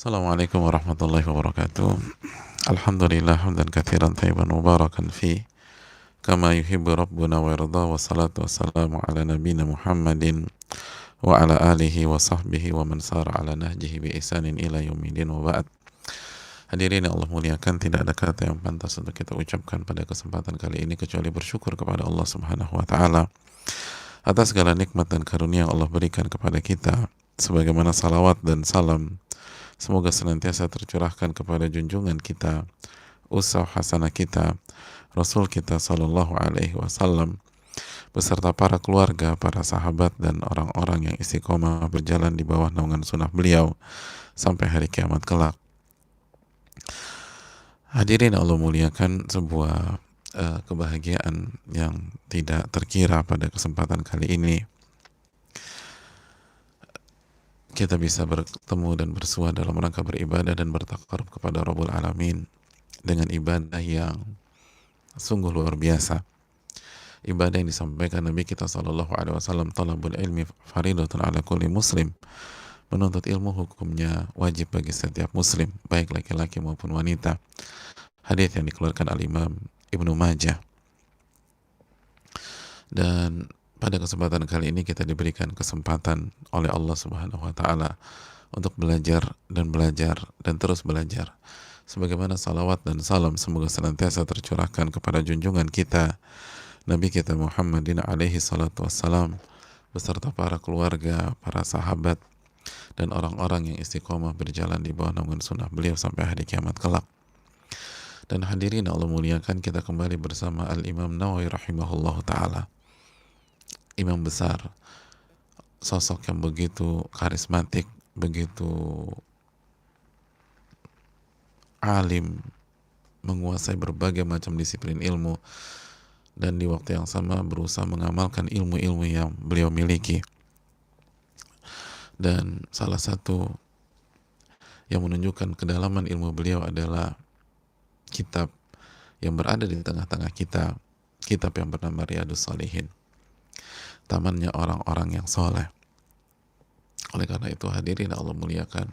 Assalamualaikum warahmatullahi wabarakatuh. Alhamdulillah hamdan katsiran thayyiban mubarakan fi kama yuhibbu rabbuna wa yarda, wassalatu wassalamu ala nabiyyina Muhammadin wa ala alihi wa sahbihi wa man sara ala nahjihi bi ihsanin ila yaumidin wa ba'd. Hadirin yang Allah muliakan, tidak ada kata yang pantas untuk kita ucapkan pada kesempatan kali ini kecuali bersyukur kepada Allah Subhanahu wa taala atas segala nikmat dan karunia yang Allah berikan kepada kita, sebagaimana salawat dan salam semoga senantiasa tercurahkan kepada junjungan kita, uswah hasanah kita, Rasul kita Sallallahu Alaihi Wasallam, beserta para keluarga, para sahabat, dan orang-orang yang istiqomah berjalan di bawah naungan sunnah beliau sampai hari kiamat kelak. Hadirin Allah muliakan, sebuah kebahagiaan yang tidak terkira pada kesempatan kali ini kita bisa bertemu dan bersua dalam rangka beribadah dan bertakarub kepada Rabbul Alamin dengan ibadah yang sungguh luar biasa. Ibadah yang disampaikan Nabi kita Sallallahu Alaihi Wasallam, talabul ilmi faridatun ala kulli muslim. Menuntut ilmu hukumnya wajib bagi setiap muslim, baik laki-laki maupun wanita. Hadits yang dikeluarkan Al-Imam Ibnu Majah. Dan pada kesempatan kali ini kita diberikan kesempatan oleh Allah Subhanahu wa taala untuk belajar dan terus belajar. Sebagaimana salawat dan salam semoga senantiasa tercurahkan kepada junjungan kita Nabi kita Muhammadin alaihi salatu wassalam beserta para keluarga, para sahabat, dan orang-orang yang istiqomah berjalan di bawah naungan sunnah beliau sampai hari kiamat kelak. Dan hadirin Allah muliakan, kita kembali bersama Al-Imam Nawawi rahimahullah ta'ala, imam besar, sosok yang begitu karismatik, begitu alim, menguasai berbagai macam disiplin ilmu, dan di waktu yang sama berusaha mengamalkan ilmu-ilmu yang beliau miliki. Dan salah satu yang menunjukkan kedalaman ilmu beliau adalah kitab yang berada di tengah-tengah kita, kitab yang bernama Riyadhus Shalihin, tamannya orang-orang yang soleh. Oleh karena itu hadirin Allah muliakan,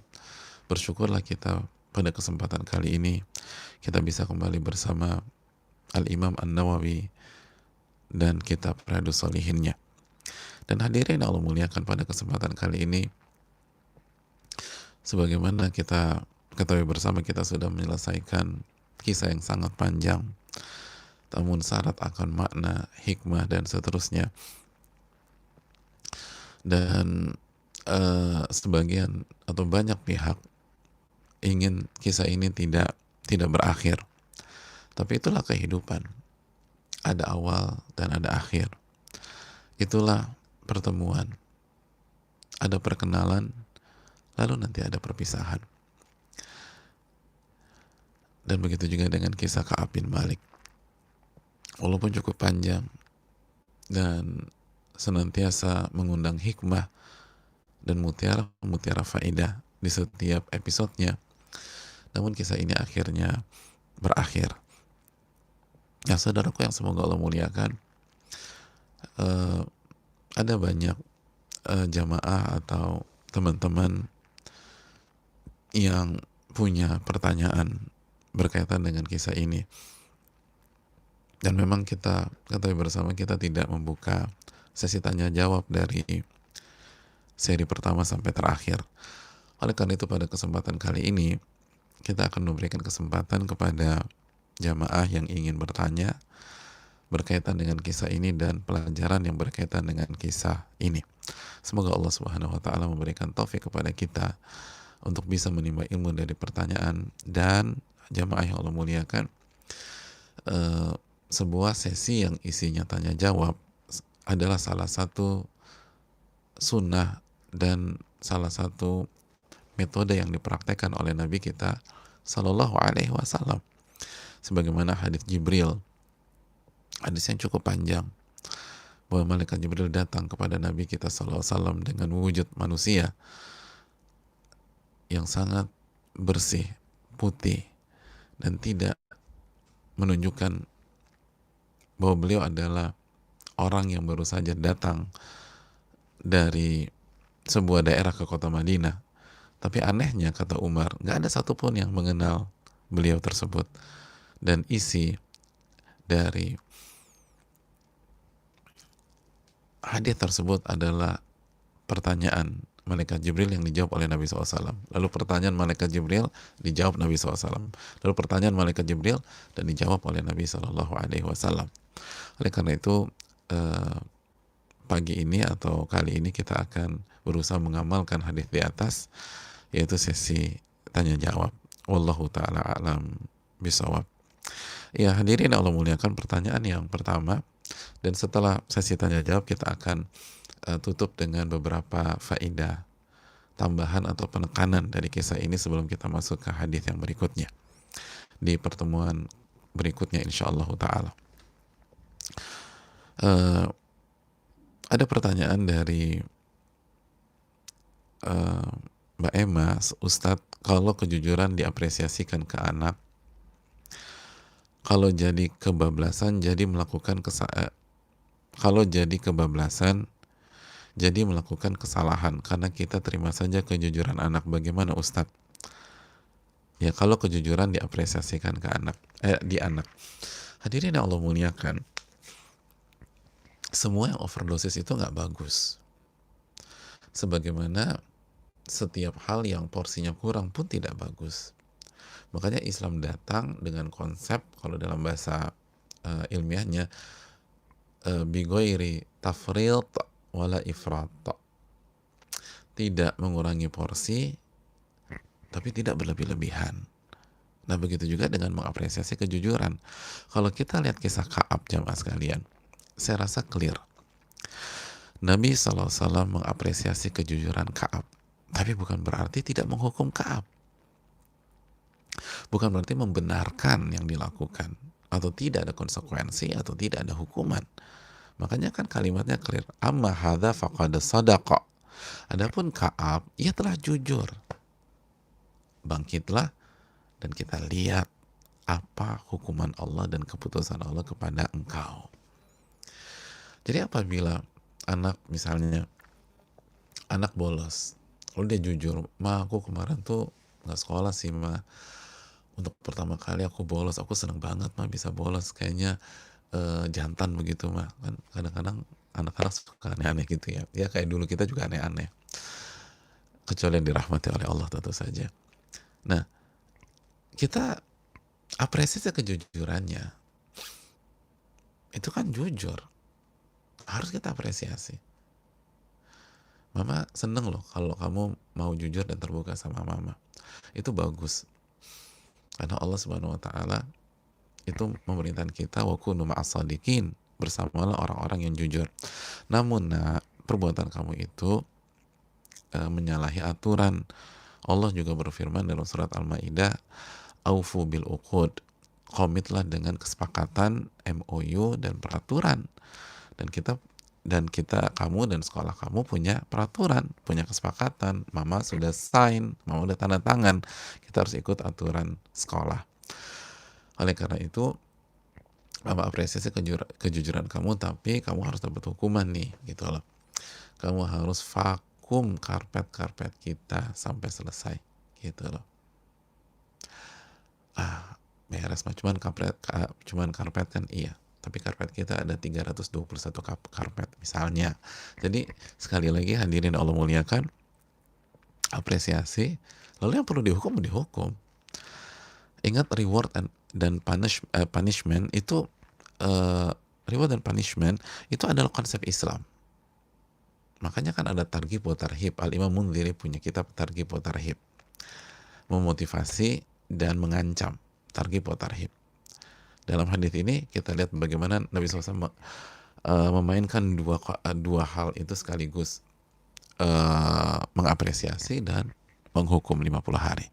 bersyukurlah kita pada kesempatan kali ini kita bisa kembali bersama Al-Imam An-Nawawi dan kitab Riyadhus Shalihinnya. Dan hadirin Allah muliakan, pada kesempatan kali ini sebagaimana kita ketahui bersama, kita sudah menyelesaikan kisah yang sangat panjang, namun syarat akan makna, hikmah, dan seterusnya. Dan sebagian atau banyak pihak ingin kisah ini tidak berakhir, tapi itulah kehidupan, ada awal dan ada akhir. Itulah pertemuan, ada perkenalan, lalu nanti ada perpisahan. Dan begitu juga dengan kisah Ka'ab bin Malik, walaupun cukup panjang dan senantiasa mengundang hikmah dan mutiara faedah di setiap episodenya, namun kisah ini akhirnya berakhir. Ya saudaraku yang semoga Allah muliakan, ada banyak jamaah atau teman-teman yang punya pertanyaan berkaitan dengan kisah ini, dan memang kita ketahui bersama kita tidak membuka sesi tanya jawab dari seri pertama sampai terakhir. Oleh karena itu pada kesempatan kali ini kita akan memberikan kesempatan kepada jamaah yang ingin bertanya berkaitan dengan kisah ini dan pelajaran yang berkaitan dengan kisah ini. Semoga Allah Subhanahu wa taala memberikan taufik kepada kita untuk bisa menimba ilmu dari pertanyaan. Dan jamaah yang Allah muliakan, sebuah sesi yang isinya tanya jawab adalah salah satu sunnah dan salah satu metode yang dipraktekkan oleh Nabi kita Sallallahu Alaihi Wasallam. Sebagaimana hadis Jibril, hadis yang cukup panjang, bahwa malaikat Jibril datang kepada Nabi kita Sallallahu Alaihi Wasallam dengan wujud manusia yang sangat bersih, putih, dan tidak menunjukkan bahwa beliau adalah orang yang baru saja datang dari sebuah daerah ke kota Madinah, Tapi anehnya kata Umar, nggak ada satupun yang mengenal beliau tersebut. Dan isi dari hadis tersebut adalah pertanyaan malaikat Jibril yang dijawab oleh Nabi SAW. Lalu pertanyaan malaikat Jibril dijawab Nabi SAW. Lalu pertanyaan malaikat Jibril dan dijawab oleh Nabi SAW. Oleh karena itu pagi ini atau kali ini kita akan berusaha mengamalkan hadis di atas, yaitu sesi tanya jawab. Wallahu ta'ala a'lam bisawab. Ya hadirin Allah muliakan, pertanyaan yang pertama, dan setelah sesi tanya jawab kita akan tutup dengan beberapa faedah tambahan atau penekanan dari kisah ini sebelum kita masuk ke hadis yang berikutnya di pertemuan berikutnya insyaallah ta'ala. Ada pertanyaan dari Mbak Emma, Ustadz, kalau kejujuran diapresiasikan ke anak, kalau jadi kebablasan jadi melakukan kesalahan karena kita terima saja kejujuran anak, bagaimana Ustadz? Ya, kalau kejujuran diapresiasikan ke anak, di anak. Hadirin yang Allah muliakan, semua yang overdosis itu nggak bagus. Sebagaimana setiap hal yang porsinya kurang pun tidak bagus. Makanya Islam datang dengan konsep, kalau dalam bahasa ilmiahnya, bigoiri tafrilt wala ifrat, tidak mengurangi porsi tapi tidak berlebih-lebihan. Nah begitu juga dengan mengapresiasi kejujuran. Kalau kita lihat kisah Ka'ab jamaah sekalian, saya rasa clear. Nabi SAW mengapresiasi kejujuran Ka'ab, tapi bukan berarti tidak menghukum Ka'ab. Bukan berarti membenarkan yang dilakukan, atau tidak ada konsekuensi, atau tidak ada hukuman. Makanya kan kalimatnya clear. Amma hadza faqad sadaqa. Adapun Ka'ab, ia telah jujur. Bangkitlah dan kita lihat apa hukuman Allah dan keputusan Allah kepada engkau. Jadi apabila misalnya anak bolos, lalu dia jujur, ma aku kemarin tuh nggak sekolah sih ma, untuk pertama kali aku bolos, aku seneng banget ma bisa bolos, kayaknya jantan begitu ma. Kan kadang-kadang anak-anak suka aneh-aneh gitu ya, ya kayak dulu kita juga aneh-aneh, kecuali yang dirahmati oleh Allah tentu saja. Nah, kita apresiasi kejujurannya, itu kan jujur, harus kita apresiasi. Mama seneng loh kalau kamu mau jujur dan terbuka sama mama, itu bagus. Karena Allah Subhanahu Wa Taala itu memerintahkan kita wa kunu ma'as shadiqin, bersamalah orang-orang yang jujur. Namun perbuatan kamu itu menyalahi aturan. Allah juga berfirman dalam surat Al-Maidah, aufu bil uqud, komitlah dengan kesepakatan MOU dan peraturan. Dan kita kamu dan sekolah kamu punya peraturan, punya kesepakatan. Mama sudah sign, mama udah tanda tangan, kita harus ikut aturan sekolah. Oleh karena itu, mama apresiasi kejujuran kamu, tapi kamu harus dapat hukuman nih, gitu loh. Kamu harus vakum karpet kita sampai selesai, gitu loh. Beres mah cuman karpet kan iya, tapi karpet kita ada 321 karpet misalnya. Jadi sekali lagi hadirin Allah muliakan, apresiasi, lalu yang perlu dihukum. Ingat reward dan punishment itu reward dan punishment itu adalah konsep Islam. Makanya kan ada targhib wa tarhib. Al-Imam Mundhiri punya kitab targhib wa tarhib, memotivasi dan mengancam, targhib wa tarhib. Dalam hadis ini kita lihat bagaimana Nabi SAW memainkan dua hal itu sekaligus, mengapresiasi dan menghukum 50 hari.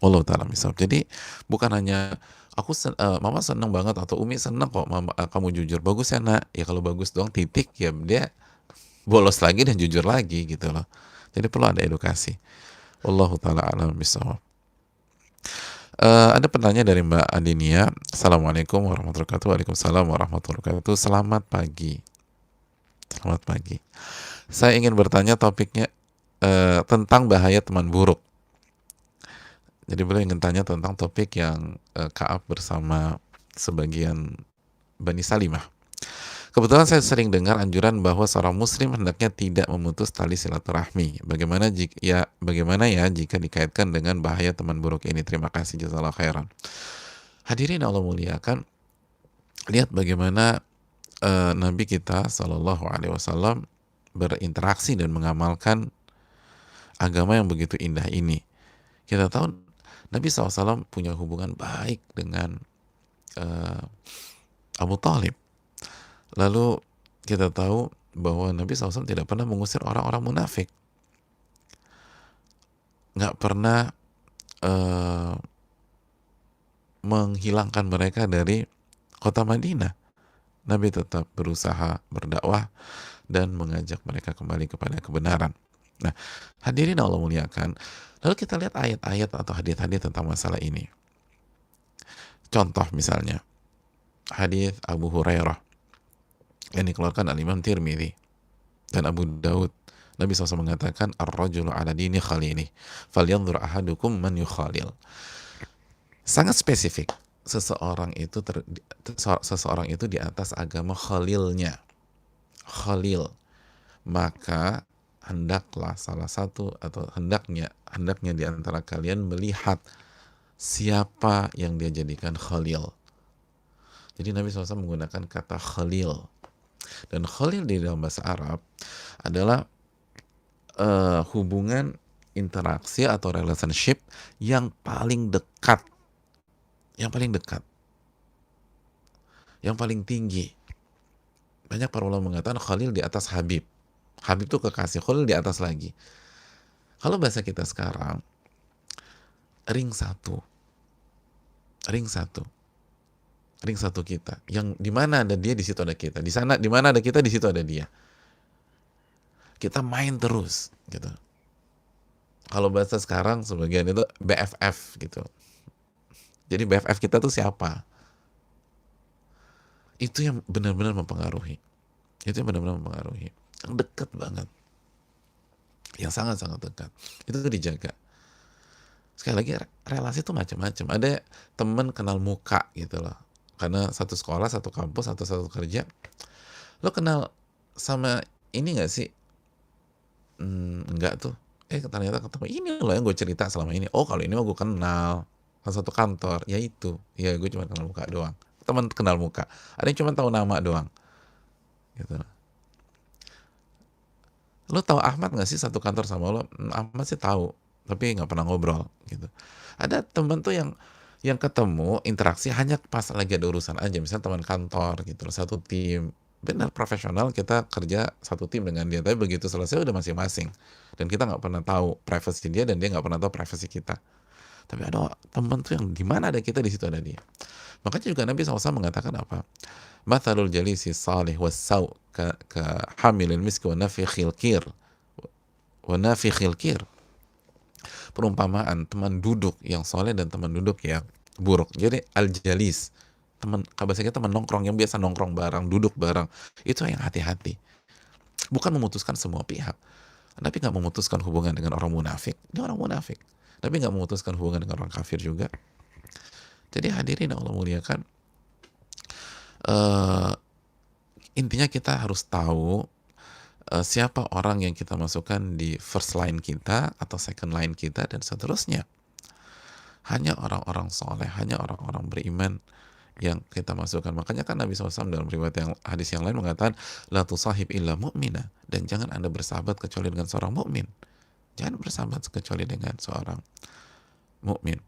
Allah Ta'ala misal. Jadi bukan hanya mama senang banget atau Umi senang kok mama, kamu jujur, bagus ya nak, ya kalau bagus doang titik, ya dia bolos lagi dan jujur lagi gitu loh. Jadi perlu ada edukasi. Allah Ta'ala alam bisawab. Ada pertanyaan dari Mbak Adinia. Assalamualaikum warahmatullahi wabarakatuh. Waalaikumsalam warahmatullahi wabarakatuh. Selamat pagi. Saya ingin bertanya topiknya tentang bahaya teman buruk. Jadi beliau ingin tanya tentang topik yang Ka'ab bersama sebagian Bani Salimah. Kebetulan saya sering dengar anjuran bahwa seorang muslim hendaknya tidak memutus tali silaturahmi. Bagaimana ya jika dikaitkan dengan bahaya teman buruk ini? Terima kasih, jazakallahu khairan. Hadirin Allah muliakan, lihat bagaimana Nabi kita Shallallahu Alaihi Wasallam berinteraksi dan mengamalkan agama yang begitu indah ini. Kita tahu Nabi SAW punya hubungan baik dengan Abu Talib. Lalu kita tahu bahwa Nabi SAW tidak pernah mengusir orang-orang munafik, nggak pernah menghilangkan mereka dari kota Madinah. Nabi tetap berusaha berdakwah dan mengajak mereka kembali kepada kebenaran. Nah, hadirin Allah muliakan, lalu kita lihat ayat-ayat atau hadis-hadis tentang masalah ini. Contoh misalnya, hadis Abu Hurairah yang dikeluarkan al-Imam Tirmidzi dan Abu Daud. Nabi SAW mengatakan, ar-rajulu ala dini khalili, falyanzur ahadukum man yukhalil. Sangat spesifik. Seseorang itu di atas agama khalilnya. Khalil. Maka hendaklah salah satu atau hendaknya di antara kalian melihat siapa yang dia jadikan khalil. Jadi Nabi SAW menggunakan kata khalil. Dan khalil di dalam bahasa Arab adalah hubungan interaksi atau relationship yang paling dekat, yang paling tinggi. Banyak para ulama mengatakan khalil di atas habib. Habib itu kekasih, khalil di atas lagi. Kalau bahasa kita sekarang, ring satu kita, yang di mana ada dia di situ ada kita, di sana di mana ada kita di situ ada dia. Kita main terus gitu. Kalau bahasa sekarang sebagian itu BFF gitu. Jadi BFF kita tuh siapa? Itu yang benar-benar mempengaruhi. Yang dekat banget. Yang sangat-sangat dekat. Itu tuh dijaga. Sekali lagi, relasi itu macam-macam. Ada teman kenal muka gitu loh. Karena satu sekolah, satu kampus, atau satu kerja. Lo kenal sama ini gak sih? Enggak tuh. Ternyata ketemu. Ini loh yang gue cerita selama ini. Oh, kalau ini mah gue kenal. Satu kantor. Ya itu. Ya gue cuma kenal muka doang. Teman kenal muka. Ada yang cuma tahu nama doang. Gitu. Lo tahu Ahmad gak sih satu kantor sama lo? Ahmad sih tahu. Tapi nggak pernah ngobrol. Gitu. Ada teman tuh yang ketemu, interaksi hanya pas lagi ada urusan aja. Misalnya teman kantor gitu. Satu tim. Benar profesional, kita kerja satu tim dengan dia, tapi begitu selesai udah masing-masing, dan kita nggak pernah tahu privasi dia dan dia nggak pernah tahu privasi kita. Tapi ada teman tuh yang di mana ada kita di situ ada dia. Makanya juga Nabi SAW mengatakan apa? Mathalul jalisi salih wassau ka hamilil miski wa nafikhil kir. Perumpamaan teman duduk yang soleh dan teman duduk yang buruk. Jadi al-jalis, teman, bahasa kita teman nongkrong yang biasa nongkrong bareng, duduk bareng, itu yang hati-hati. Bukan memutuskan semua pihak. Nabi nggak memutuskan hubungan dengan orang munafik, dia orang munafik. Nabi nggak memutuskan hubungan dengan orang kafir juga. Jadi hadirin Allah muliakan, intinya kita harus tahu siapa orang yang kita masukkan di first line kita atau second line kita dan seterusnya. Hanya orang-orang soleh, hanya orang-orang beriman yang kita masukkan. Makanya kan Nabi SAW dalam riwayat yang hadis yang lain mengatakan la tusahib illa mu'mina, dan jangan Anda bersahabat kecuali dengan seorang mukmin. Jangan bersahabat kecuali dengan seorang mukmin.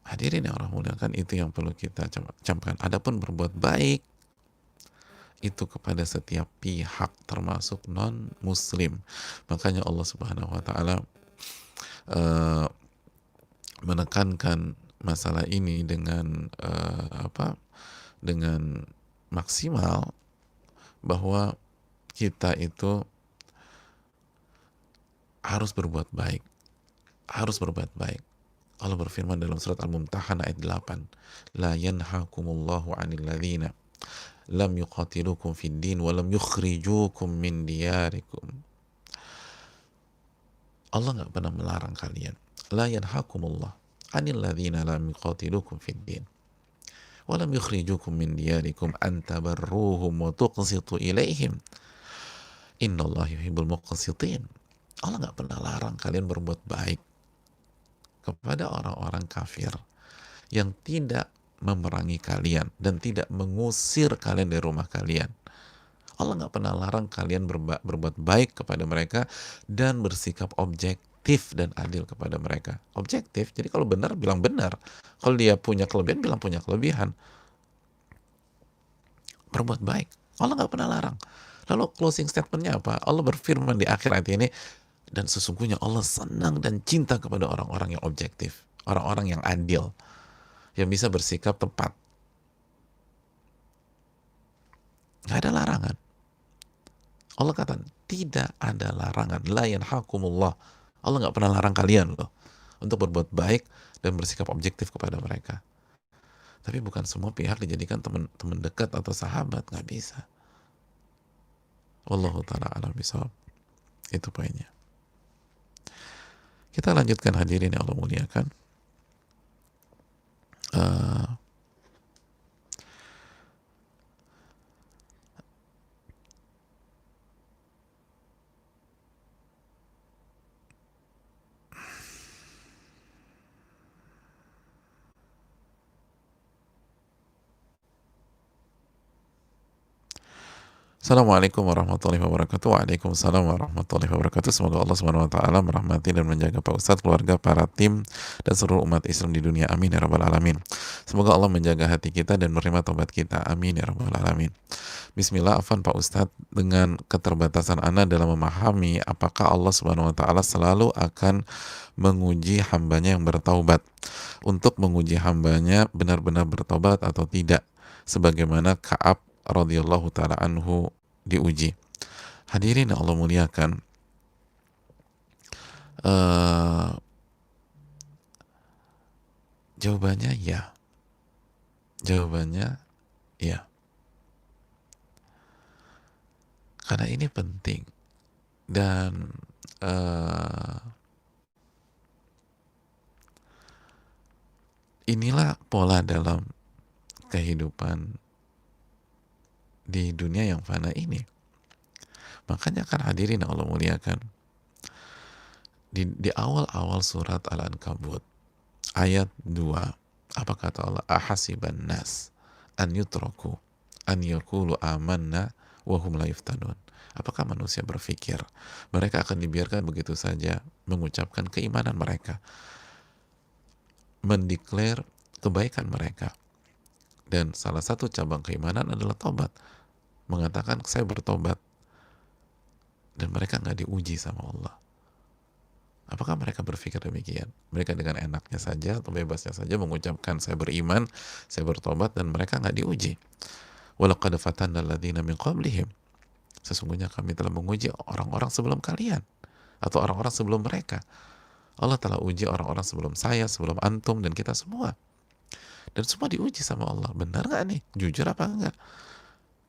Hadirin yang Allah muliakan, itu yang perlu kita camkan. Adapun berbuat baik itu kepada setiap pihak termasuk non muslim. Makanya Allah Subhanahu wa taala menekankan masalah ini dengan dengan maksimal, bahwa kita itu harus berbuat baik. Allah berfirman dalam surat Al-Mumtahanah ayat 8, la yanhakumullahu 'anil ladzina lam yuqatilukum fid din wa lam yukhrijukum min diyarikum. Allah nggak pernah melarang kalian. la yanhakumullah 'anil ladzina lam yuqatilukum fid din wa lam yukhrijukum min diyarikum an tabarruhum wa tuqsitu ilaihim innallaha yuhibbul muqsitin. Allah nggak pernah larang kalian berbuat baik kepada orang-orang kafir yang tidak memerangi kalian dan tidak mengusir kalian dari rumah kalian. Allah nggak pernah larang kalian berbuat baik kepada mereka dan bersikap objektif dan adil kepada mereka. Objektif, jadi kalau benar bilang benar. Kalau dia punya kelebihan, bilang punya kelebihan. Berbuat baik. Allah nggak pernah larang. Lalu closing statementnya apa? Allah berfirman di akhir ayat ini, dan sesungguhnya Allah senang dan cinta kepada orang-orang yang objektif, orang-orang yang adil, yang bisa bersikap tepat. Nggak ada larangan. Allah kata, tidak ada larangan. La yanhakumullah. Allah nggak pernah larang kalian loh untuk berbuat baik dan bersikap objektif kepada mereka. Tapi bukan semua pihak dijadikan teman dekat atau sahabat, nggak bisa. Wallahu ta'ala a'lam bishawab. Itu poinnya. Kita lanjutkan hadirin yang Allah muliakan. Assalamualaikum warahmatullahi wabarakatuh. Waalaikumsalam warahmatullahi wabarakatuh. Semoga Allah Subhanahu wa taala merahmati dan menjaga Pak Ustadz, keluarga, para tim dan seluruh umat Islam di dunia. Amin ya rabbal alamin. Semoga Allah menjaga hati kita dan menerima taubat kita. Amin ya rabbal alamin. Bismillah, afwan Pak Ustadz, dengan keterbatasan Ana dalam memahami apakah Allah Subhanahu wa taala selalu akan menguji hambanya yang bertaubat, untuk menguji hambanya benar-benar bertaubat atau tidak, sebagaimana Ka'ab radhiyallahu taala anhu diuji. Hadirin yang Allah muliakan, jawabannya ya. Jawabannya ya. Karena ini penting. Dan inilah pola dalam kehidupan di dunia yang fana ini. Makanya kan hadirin yang Allah muliakan, di awal-awal surat Al-Ankabut ayat 2, apa kata Allah? Ahasiban nas an yutraku an yaqulu amanna wa hum la yuftanun. Apakah manusia berpikir mereka akan dibiarkan begitu saja mengucapkan keimanan mereka, mendeklar kebaikan mereka? Dan salah satu cabang keimanan adalah tobat, mengatakan saya bertobat, dan mereka nggak diuji sama Allah. Apakah mereka berpikir demikian? Mereka dengan enaknya saja atau bebasnya saja mengucapkan saya beriman, saya bertobat, dan mereka nggak diuji. Walaqad fatanna alladziina min qablihim. Sesungguhnya kami telah menguji orang-orang sebelum kalian, atau orang-orang sebelum mereka. Allah telah uji orang-orang sebelum saya, sebelum antum, dan kita semua. Dan semua diuji sama Allah. Benar nggak nih? Jujur apa enggak?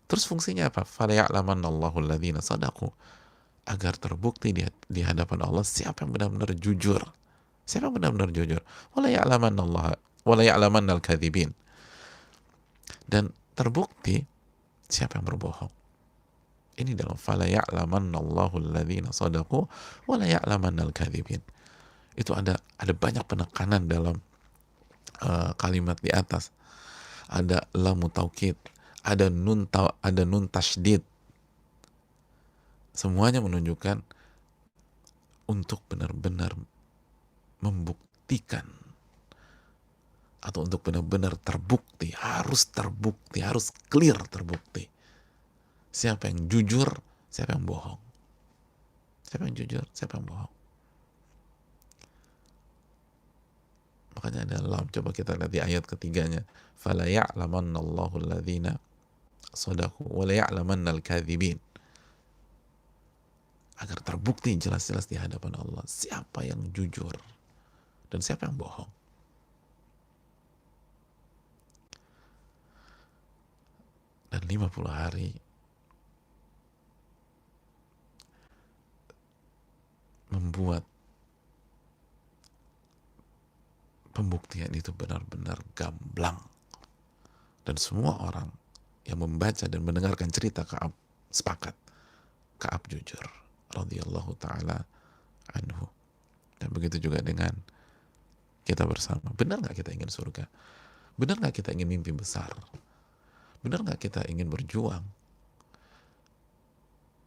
Terus fungsinya apa? فَلَيَعْلَمَنَّ الَّذِينَ صَدَقُوا. Agar terbukti di hadapan Allah siapa yang benar-benar jujur. Siapa yang benar-benar jujur? وَلَيَعْلَمَنَّ الْكَذِبِينَ. Dan terbukti siapa yang berbohong. Ini dalam فَلَيَعْلَمَنَّ الَّذِينَ صَدَقُوا وَلَيَعْلَمَنَّ الْكَذِبِينَ. Itu ada banyak penekanan dalam kalimat di atas. Ada lamu taukid, ada nun tasydid. Semuanya menunjukkan untuk benar-benar membuktikan, atau untuk benar-benar terbukti, harus clear terbukti. Siapa yang jujur, siapa yang bohong. Siapa yang jujur, siapa yang bohong. Makanya ada lam. Coba kita lihat di ayat ketiganya. فَلَا يَعْلَمَنَّ اللَّهُ الَّذِينَ صَدَقُوا وَلَا يَعْلَمَنَّ الْكَاذِبِينَ. Agar terbukti jelas-jelas di hadapan Allah siapa yang jujur dan siapa yang bohong. Dan 50 hari membuat pembuktian itu benar-benar gamblang. Dan semua orang yang membaca dan mendengarkan cerita Ka'ab sepakat. Ka'ab jujur. Radhiyallahu ta'ala anhu. Dan begitu juga dengan kita bersama. Benar nggak kita ingin surga? Benar nggak kita ingin mimpi besar? Benar nggak kita ingin berjuang?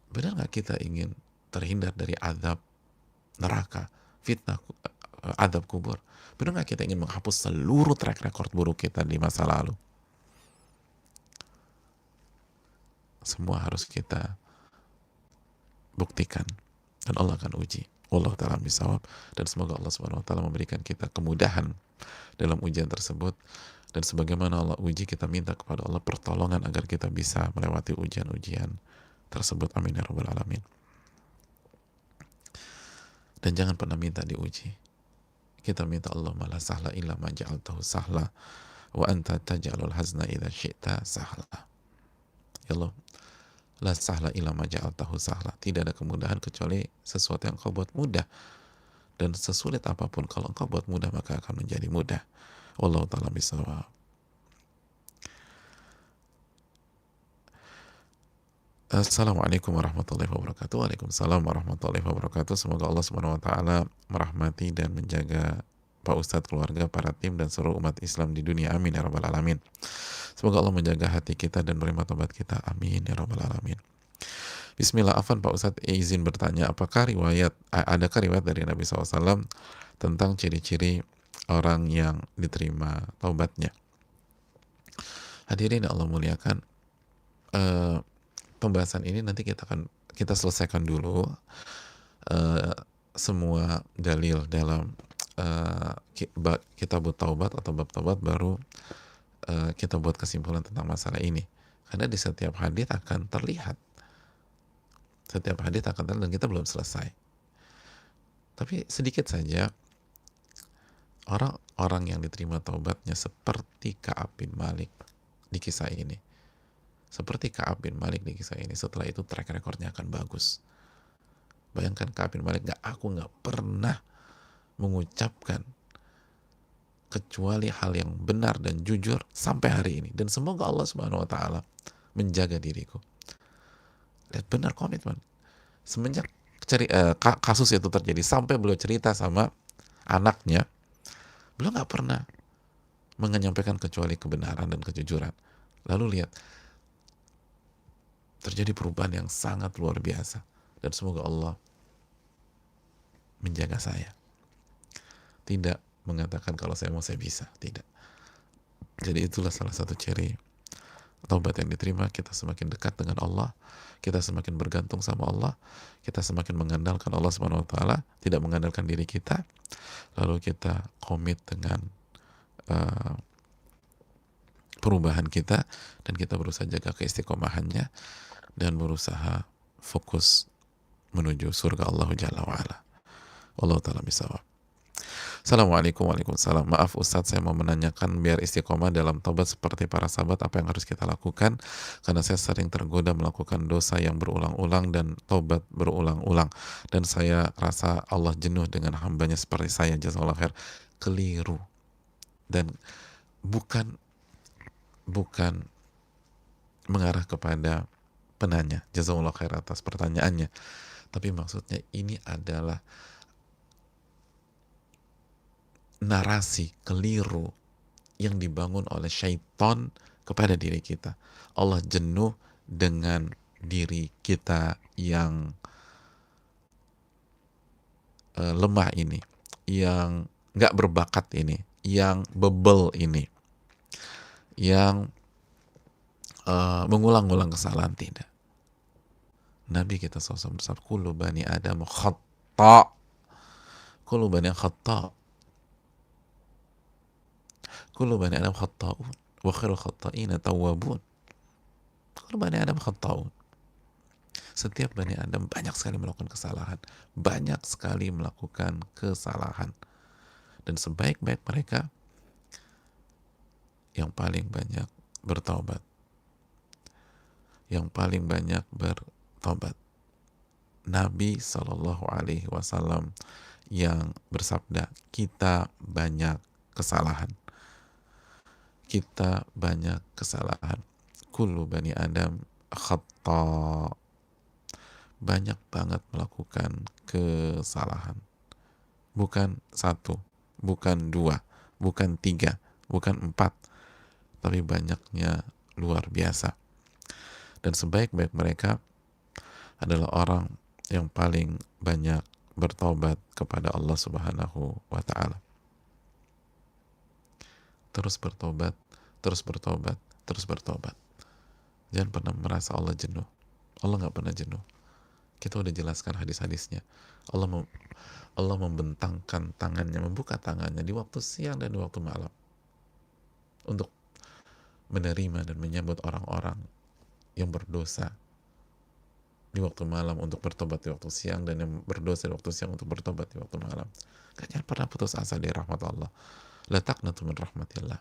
Benar nggak kita ingin terhindar dari azab neraka, fitnah, azab kubur? Benar nggak kita ingin menghapus seluruh track record buruk kita di masa lalu? Semua harus kita buktikan dan Allah akan uji. Allah ta'ala bisawab, dan semoga Allah subhanahu wa ta'ala memberikan kita kemudahan dalam ujian tersebut, dan sebagaimana Allah uji, kita minta kepada Allah pertolongan agar kita bisa melewati ujian-ujian tersebut. Amin ya rabbal alamin. Dan jangan pernah minta diuji. Kita minta Allah la sahla illa ma ja'altahu sahla wa anta taj'alul hazna idza syi'ta sahla. Ya Allah, la sahla illa ma ja'altahu sahla. Tidak ada kemudahan kecuali sesuatu yang kau buat mudah. Dan sesulit apapun kalau engkau buat mudah, maka akan menjadi mudah. Wallahu ta'ala bisawab. Assalamualaikum warahmatullahi wabarakatuh. Waalaikumsalam warahmatullahi wabarakatuh. Semoga Allah subhanahu wa ta'ala merahmati dan menjaga Pak Ustadz, keluarga, para tim, dan seluruh umat Islam di dunia. Amin ya rabbal alamin. Semoga Allah menjaga hati kita dan menerima tobat kita. Amin ya rabbal alamin. Bismillah. Afan Pak Ustadz, izin bertanya, adakah riwayat dari Nabi SAW tentang ciri-ciri orang yang diterima taubatnya? Hadirin Allah muliakan, pembahasan ini nanti kita selesaikan dulu semua dalil dalam kitab taubat atau bab taubat, baru kita buat kesimpulan tentang masalah ini. Karena di setiap hadits akan terlihat, dan kita belum selesai. Tapi sedikit saja, orang-orang yang diterima taubatnya seperti Ka'ab bin Malik di kisah ini. Setelah itu track recordnya akan bagus. Bayangkan Ka'ab bin Malik, aku nggak pernah mengucapkan kecuali hal yang benar dan jujur sampai hari ini. Dan semoga Allah subhanahu wa ta'ala menjaga diriku. Lihat, benar komitmen. Semenjak kasus itu terjadi, sampai beliau cerita sama anaknya, beliau nggak pernah menyampaikan kecuali kebenaran dan kejujuran. Lalu lihat, terjadi perubahan yang sangat luar biasa. Dan semoga Allah menjaga saya. Tidak mengatakan kalau saya mau, saya bisa. Tidak. Jadi itulah salah satu ciri taubat yang diterima. Kita semakin dekat dengan Allah, kita semakin bergantung sama Allah, kita semakin mengandalkan Allah Subhanahu wa ta'ala, tidak mengandalkan diri kita. Lalu kita komit dengan perubahan kita, dan kita berusaha jaga keistiqomahannya dan berusaha fokus menuju surga Allah Jalla wa'ala. Wallahu ta'ala bisawab. Assalamualaikum. Waalaikumsalam. Maaf Ustadz, saya mau menanyakan, biar istiqomah dalam taubat seperti para sahabat, apa yang harus kita lakukan? Karena saya sering tergoda melakukan dosa yang berulang-ulang dan taubat berulang-ulang, dan saya rasa Allah jenuh dengan hambanya seperti saya. Jazakallah khair. Keliru. Dan bukan mengarah kepada penanya, jazakallah khair atas pertanyaannya, tapi maksudnya ini adalah narasi keliru yang dibangun oleh syaitan kepada diri kita. Allah jenuh dengan diri kita yang lemah ini, yang gak berbakat ini, yang bebel ini, yang mengulang-ulang kesalahan. Tidak. Nabi kita SAW bersabda, kullu bani Adam khata', kullu bani khata', kullu bani Adam khata'un wa khairul khata'ina tawwabun. Kullu bani Adam khata'un. Setiap bani Adam banyak sekali melakukan kesalahan, banyak sekali melakukan kesalahan, dan sebaik-baik mereka yang paling banyak bertaubat, yang paling banyak bertobat. Nabi Shallallahu Alaihi Wasallam yang bersabda, kita banyak kesalahan. Kita banyak kesalahan. Kullu bani Adam khata. Banyak banget melakukan kesalahan. Bukan satu, bukan dua, bukan tiga, bukan empat, tapi banyaknya luar biasa. Dan sebaik-baik mereka adalah orang yang paling banyak bertobat kepada Allah Subhanahu wa Ta'ala. Terus bertobat, terus bertobat, terus bertobat. Jangan pernah merasa Allah jenuh. Allah nggak pernah jenuh. Kita udah jelaskan hadis-hadisnya. Allah membentangkan tangannya, membuka tangannya di waktu siang dan di waktu malam untuk menerima dan menyambut orang-orang yang berdosa di waktu malam untuk bertobat di waktu siang, dan yang berdosa di waktu siang untuk bertobat di waktu malam. Jangan pernah putus asa dari rahmat Allah. La taqnatu min rahmatillah.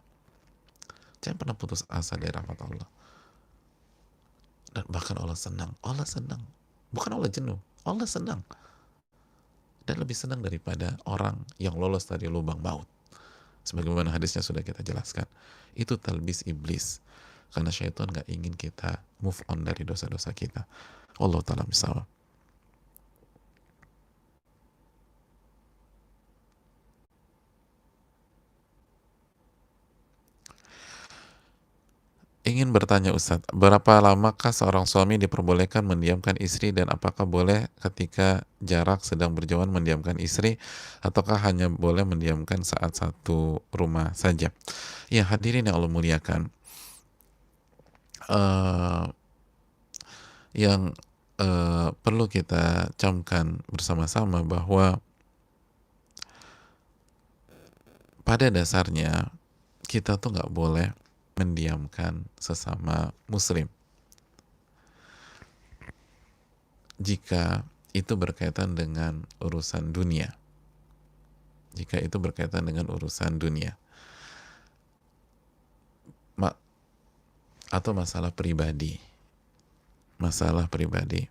Jangan pernah putus asa dari rahmat Allah. Dan bahkan Allah senang. Allah senang. Bukan Allah jenuh. Allah senang. Dan lebih senang daripada orang yang lolos dari lubang maut. Sebagaimana hadisnya sudah kita jelaskan. Itu talbis iblis. Karena syaitan gak ingin kita move on dari dosa-dosa kita. Allah ta'ala misawab. Ingin bertanya Ustadz, berapa lamakah seorang suami diperbolehkan mendiamkan istri, dan apakah boleh ketika jarak sedang berjauhan mendiamkan istri, ataukah hanya boleh mendiamkan saat satu rumah saja? Ya, hadirin yang Allah muliakan, yang perlu kita camkan bersama-sama bahwa pada dasarnya kita tuh nggak boleh mendiamkan sesama muslim jika itu berkaitan dengan urusan dunia. Jika itu berkaitan dengan urusan dunia atau masalah pribadi. Masalah pribadi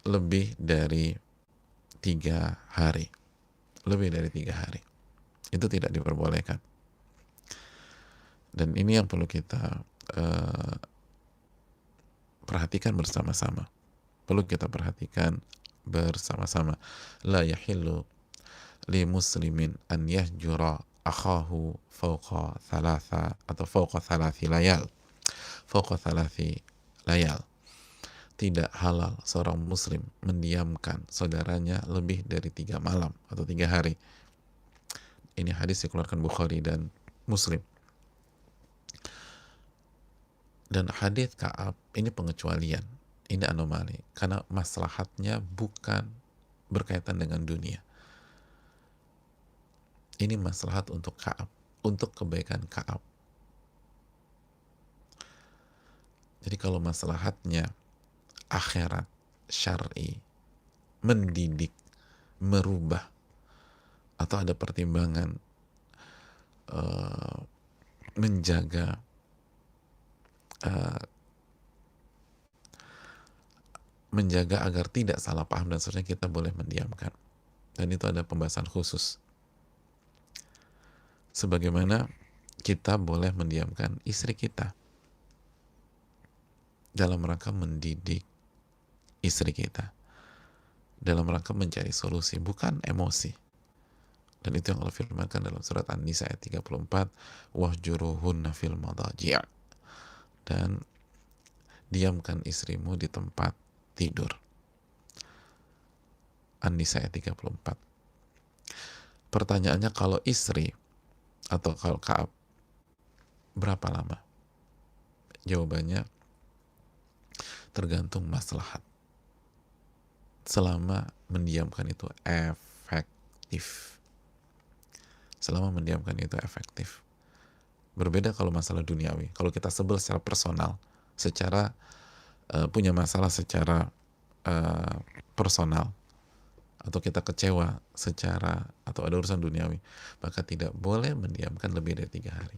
lebih dari 3 hari. Lebih dari 3 hari. Itu tidak diperbolehkan. Dan ini yang perlu kita perhatikan bersama-sama. Perlu kita perhatikan bersama-sama. La yahillu li muslimin an yahjura akhahu fawqa thalatha atau fawqa thalathi layal. Fawqa thalathi layal. Tidak halal seorang muslim mendiamkan saudaranya lebih dari 3 malam atau 3 hari. Ini hadis dikeluarkan Bukhari dan Muslim. Dan hadis Ka'ab ini pengecualian, ini anomali, karena maslahatnya bukan berkaitan dengan dunia. Ini maslahat untuk Ka'ab, untuk kebaikan Ka'ab. Jadi kalau maslahatnya akhirat, syar'i, mendidik, merubah, atau ada pertimbangan menjaga menjaga agar tidak salah paham dan seterusnya, kita boleh mendiamkan. Dan itu ada pembahasan khusus. Sebagaimana kita boleh mendiamkan istri kita dalam rangka mendidik istri kita, dalam rangka mencari solusi, bukan emosi. Dan itu yang Allah firmankan dalam surat An-Nisa ayat 34, wahjuruhunna fil madaji', dan diamkan istrimu di tempat tidur. An-Nisa ayat 34. Pertanyaannya, kalau istri atau kalau Ka'ab berapa lama? Jawabannya tergantung maslahat. Selama mendiamkan itu efektif. Selama mendiamkan itu efektif. Berbeda kalau masalah duniawi. Kalau kita sebel secara personal, secara punya masalah secara personal, atau kita kecewa secara, atau ada urusan duniawi, maka tidak boleh mendiamkan lebih dari 3 hari.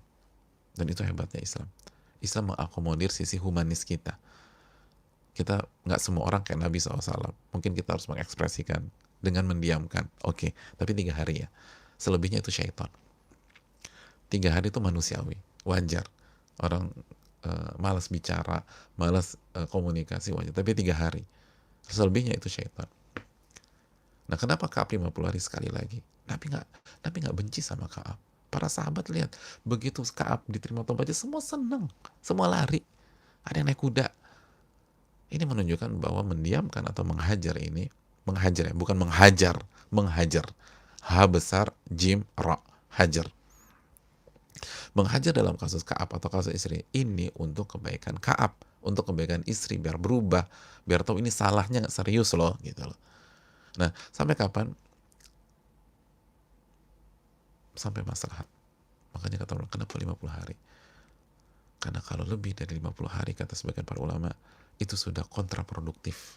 Dan itu hebatnya Islam. Islam mengakomodir sisi humanis kita. Kita nggak semua orang kayak Nabi SAW. Mungkin kita harus mengekspresikan dengan mendiamkan. Oke, tapi 3 hari ya. selebihnya itu syaitan. 3 hari itu manusiawi, wajar. Orang malas bicara, malas komunikasi, wajar. Tapi 3 hari, selebihnya itu syaitan. Nah, kenapa Ka'ab 50 hari sekali lagi? Nabi nggak benci sama Ka'ab. Para sahabat lihat, begitu Ka'ab diterima tobatnya, semua senang, semua lari. Ada yang naik kuda. Ini menunjukkan bahwa mendiamkan atau menghajar ini, menghajar ya, bukan menghajar, menghajar. H besar, jim, ra, hajar. Menghajar dalam kasus Ka'ab atau kasus istri, ini untuk kebaikan Ka'ab, untuk kebaikan istri, biar berubah, biar tahu ini salahnya nggak serius loh, gitu loh. Nah, sampai kapan? Sampai maslahat. Makanya kata Allah, kenapa 50 hari? Karena kalau lebih dari 50 hari, kata sebagian para ulama, itu sudah kontraproduktif.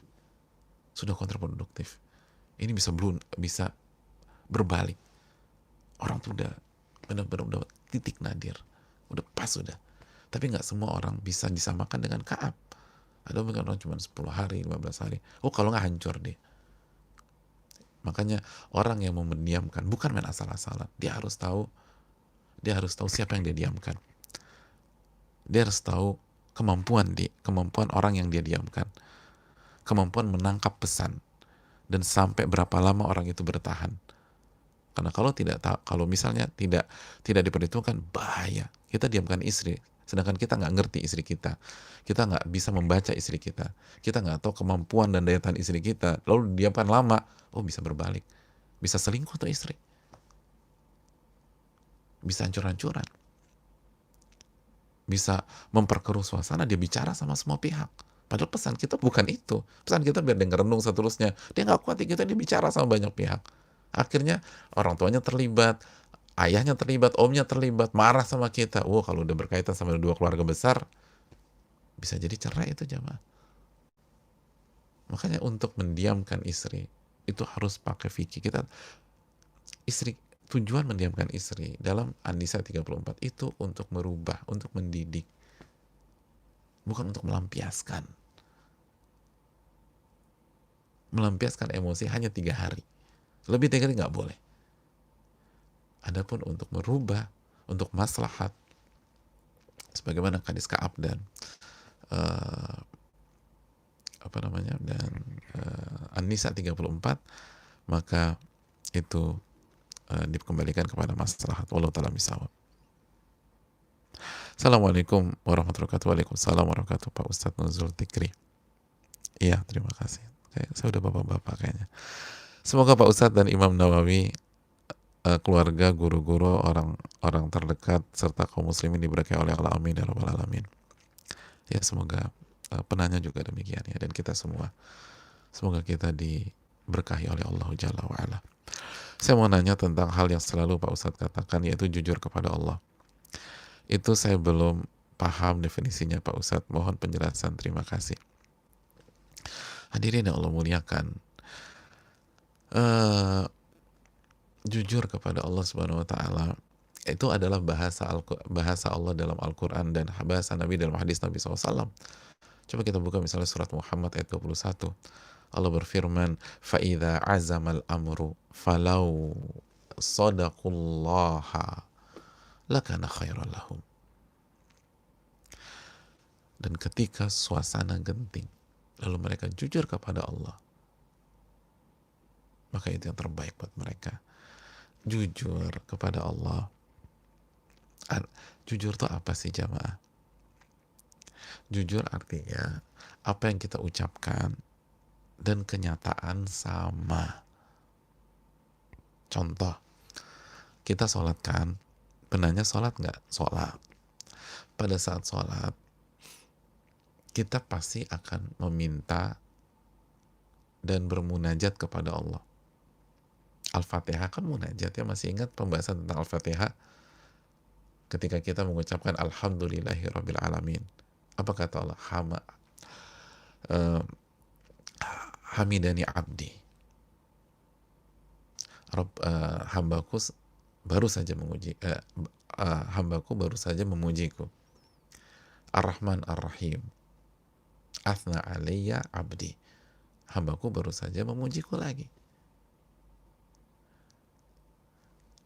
Sudah kontraproduktif. Ini bisa berbalik. Orang tuh udah benar-benar udah titik nadir. Udah pas sudah. Tapi nggak semua orang bisa disamakan dengan Ka'ab. Ada orang cuma 10 hari, 15 hari. Oh, kalau nggak hancur deh. Makanya orang yang mau mendiamkan bukan main asal-asalan. Dia harus tahu siapa yang dia diamkan. Dia harus tahu kemampuan orang yang dia diamkan. Kemampuan menangkap pesan dan sampai berapa lama orang itu bertahan. Karena kalau misalnya tidak diperhitungkan, bahaya. Kita diamkan istri, sedangkan kita nggak ngerti istri kita nggak bisa membaca istri kita nggak tahu kemampuan dan daya tahan istri kita, lalu diamkan lama, bisa berbalik, bisa selingkuh tuh istri, bisa hancur-hancuran, bisa memperkeruh suasana, dia bicara sama semua pihak. Padahal pesan kita bukan itu. Pesan kita biar dia ngerenung seterusnya. Dia nggak kuat, dia bicara sama banyak pihak. Akhirnya orang tuanya terlibat, ayahnya terlibat, omnya terlibat, marah sama kita. Kalau udah berkaitan sama 2 keluarga besar, bisa jadi cerai itu jamaah. Makanya untuk mendiamkan istri, itu harus pakai fikih. Tujuan mendiamkan istri dalam An-Nisa 34 itu untuk merubah, untuk mendidik. Bukan untuk melampiaskan. Melampiaskan emosi hanya 3 hari. Lebih 3 hari nggak boleh. Adapun untuk merubah, untuk maslahat, sebagaimana hadis Ka'ab dan An-Nisa 34, maka itu dikembalikan kepada maslahat. Wallahu ta'ala bisawab. Assalamualaikum warahmatullahi wabarakatuh. Waalaikumsalam warahmatullahi wabarakatuh. Pak Ustadz Nuzul Tikri. Iya, terima kasih. Saya udah bapak-bapak kayaknya. Semoga Pak Ustadz dan Imam Nawawi, keluarga, guru-guru, orang terdekat, serta kaum muslimin diberkahi oleh Allah. Amin ya rabbal alamin. Ya, semoga penanya juga demikian ya, dan kita semua. Semoga kita diberkahi oleh Allah Jalla wa'ala. Saya mau nanya tentang hal yang selalu Pak Ustadz katakan, yaitu jujur kepada Allah. Itu saya belum paham definisinya Pak Ustadz. Mohon penjelasan, terima kasih. Hadirin yang Allah muliakan, jujur kepada Allah Subhanahu wa taala itu adalah bahasa Allah dalam Al-Quran dan bahasa Nabi dalam hadis Nabi SAW. Coba kita buka misalnya surat Muhammad ayat 21. Allah berfirman, فَإِذَا عَزَمَ الْأَمْرُ فَلَوْ صَدَقُوا اللَّهَ لَكَانَ خَيْرًا لَهُمْ. Dan ketika suasana genting, lalu mereka jujur kepada Allah, maka itu yang terbaik buat mereka. Jujur kepada Allah. Jujur itu apa sih jamaah? Jujur artinya apa yang kita ucapkan dan kenyataan sama. Contoh, kita sholat kan, benarnya sholat nggak? Sholat. Pada saat sholat, kita pasti akan meminta dan bermunajat kepada Allah. Al-Fatihah kan munajat ya, masih ingat pembahasan tentang Al-Fatihah? Ketika kita mengucapkan Alhamdulillahirabbil alamin, apa kata Allah? Hamidani abdi. Hambaku baru saja memujiku. Ar-Rahman Ar-Rahim. Athna alayya abdi. Hambaku baru saja memujiku lagi.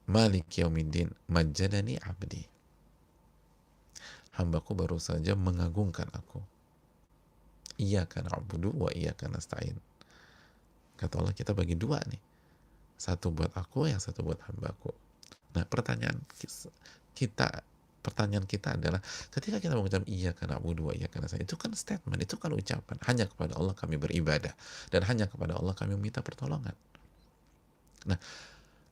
Maliki yaumiddin majjadani abdi. Hambaku baru saja mengagungkan aku. Iyyaka na'budu wa iyyaka nasta'in. Kata Allah, kita bagi dua nih. Satu buat aku, yang satu buat hambaku. Nah, kita pertanyaan kita adalah ketika kita mengucap iyyaka na'budu wa iyyaka nasta'in, itu kan statement, itu kan ucapan. Hanya kepada Allah kami beribadah dan hanya kepada Allah kami meminta pertolongan. Nah,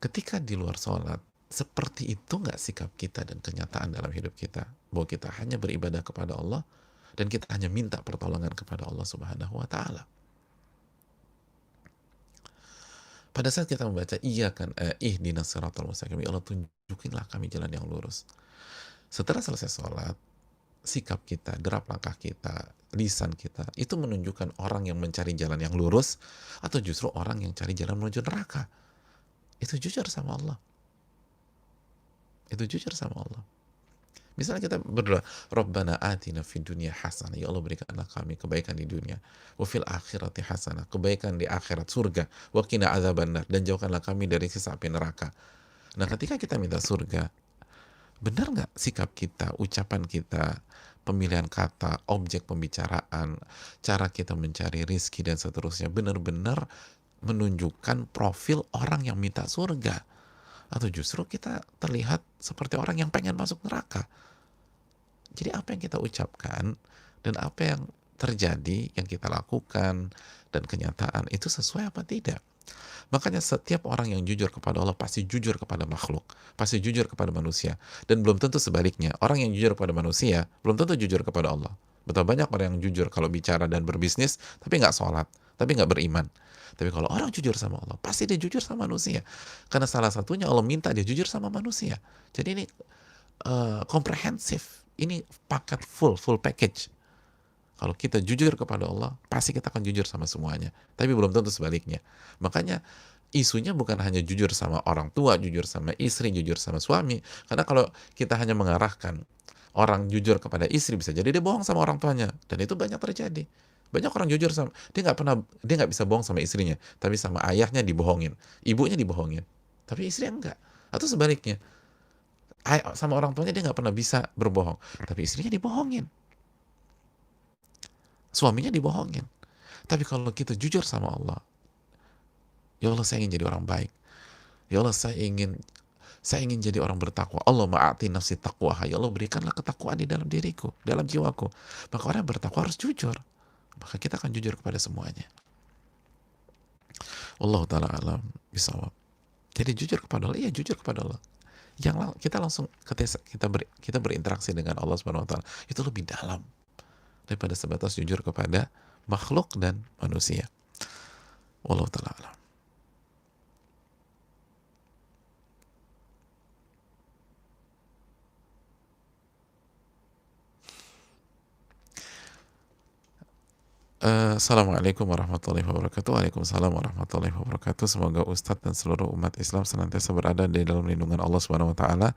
ketika di luar sholat, seperti itu nggak sikap kita dan kenyataan dalam hidup kita? Bahwa kita hanya beribadah kepada Allah dan kita hanya minta pertolongan kepada Allah Subhanahu wa Ta'ala. Pada saat kita membaca ihdinas siratal mustaqim, ya Allah tunjukinlah kami jalan yang lurus. Setelah selesai sholat, sikap kita, derap langkah kita, lisan kita, itu menunjukkan orang yang mencari jalan yang lurus atau justru orang yang cari jalan menuju neraka. Itu jujur sama Allah. Itu jujur sama Allah. Misalnya kita berdoa, Rabbana atina fid dunya hasanah, ya Allah berikanlah kami kebaikan di dunia, wa fil akhirati hasanah, kebaikan di akhirat surga, wa qina adzabannar, dan jauhkanlah kami dari siksa api neraka. Nah, ketika kita minta surga, benar nggak sikap kita, ucapan kita, pemilihan kata, objek pembicaraan, cara kita mencari rizki dan seterusnya benar-benar menunjukkan profil orang yang minta surga? Atau justru kita terlihat seperti orang yang pengen masuk neraka? Jadi apa yang kita ucapkan dan apa yang terjadi, yang kita lakukan dan kenyataan itu sesuai apa tidak? Makanya setiap orang yang jujur kepada Allah pasti jujur kepada makhluk, pasti jujur kepada manusia, dan belum tentu sebaliknya. Orang yang jujur kepada manusia belum tentu jujur kepada Allah. Betul banyak orang yang jujur kalau bicara dan berbisnis tapi nggak sholat, tapi nggak beriman. Tapi kalau orang jujur sama Allah, pasti dia jujur sama manusia. Karena salah satunya Allah minta dia jujur sama manusia. Jadi ini komprehensif. Ini paket full package. Kalau kita jujur kepada Allah, pasti kita akan jujur sama semuanya. Tapi belum tentu sebaliknya. Makanya isunya bukan hanya jujur sama orang tua, jujur sama istri, jujur sama suami. Karena kalau kita hanya mengarahkan orang jujur kepada istri, bisa jadi dia bohong sama orang tuanya. Dan itu banyak terjadi. Banyak orang jujur sama, dia nggak bisa bohong sama istrinya, tapi sama ayahnya dibohongin, ibunya dibohongin, tapi istrinya enggak. Atau sebaliknya, sama orang tuanya dia nggak pernah bisa berbohong, tapi istrinya dibohongin, suaminya dibohongin. Tapi kalau kita jujur sama Allah, ya Allah saya ingin jadi orang baik, ya Allah saya ingin jadi orang bertakwa. Allah ma'ati nafsi taqwa, ya Allah berikanlah ketakwaan di dalam diriku, dalam jiwaku. Maka orang yang bertakwa harus jujur, maka kita akan jujur kepada semuanya. Allah ta'ala alam bisawab. Jadi jujur kepada Allah, iya jujur kepada Allah. Yang kita langsung kita berinteraksi dengan Allah Subhanahu wa taala itu lebih dalam daripada sebatas jujur kepada makhluk dan manusia. Wallahu taala alam. Assalamualaikum warahmatullahi wabarakatuh. Waalaikumsalam warahmatullahi wabarakatuh. Semoga Ustadz dan seluruh umat Islam senantiasa berada di dalam lindungan Allah Subhanahu wa taala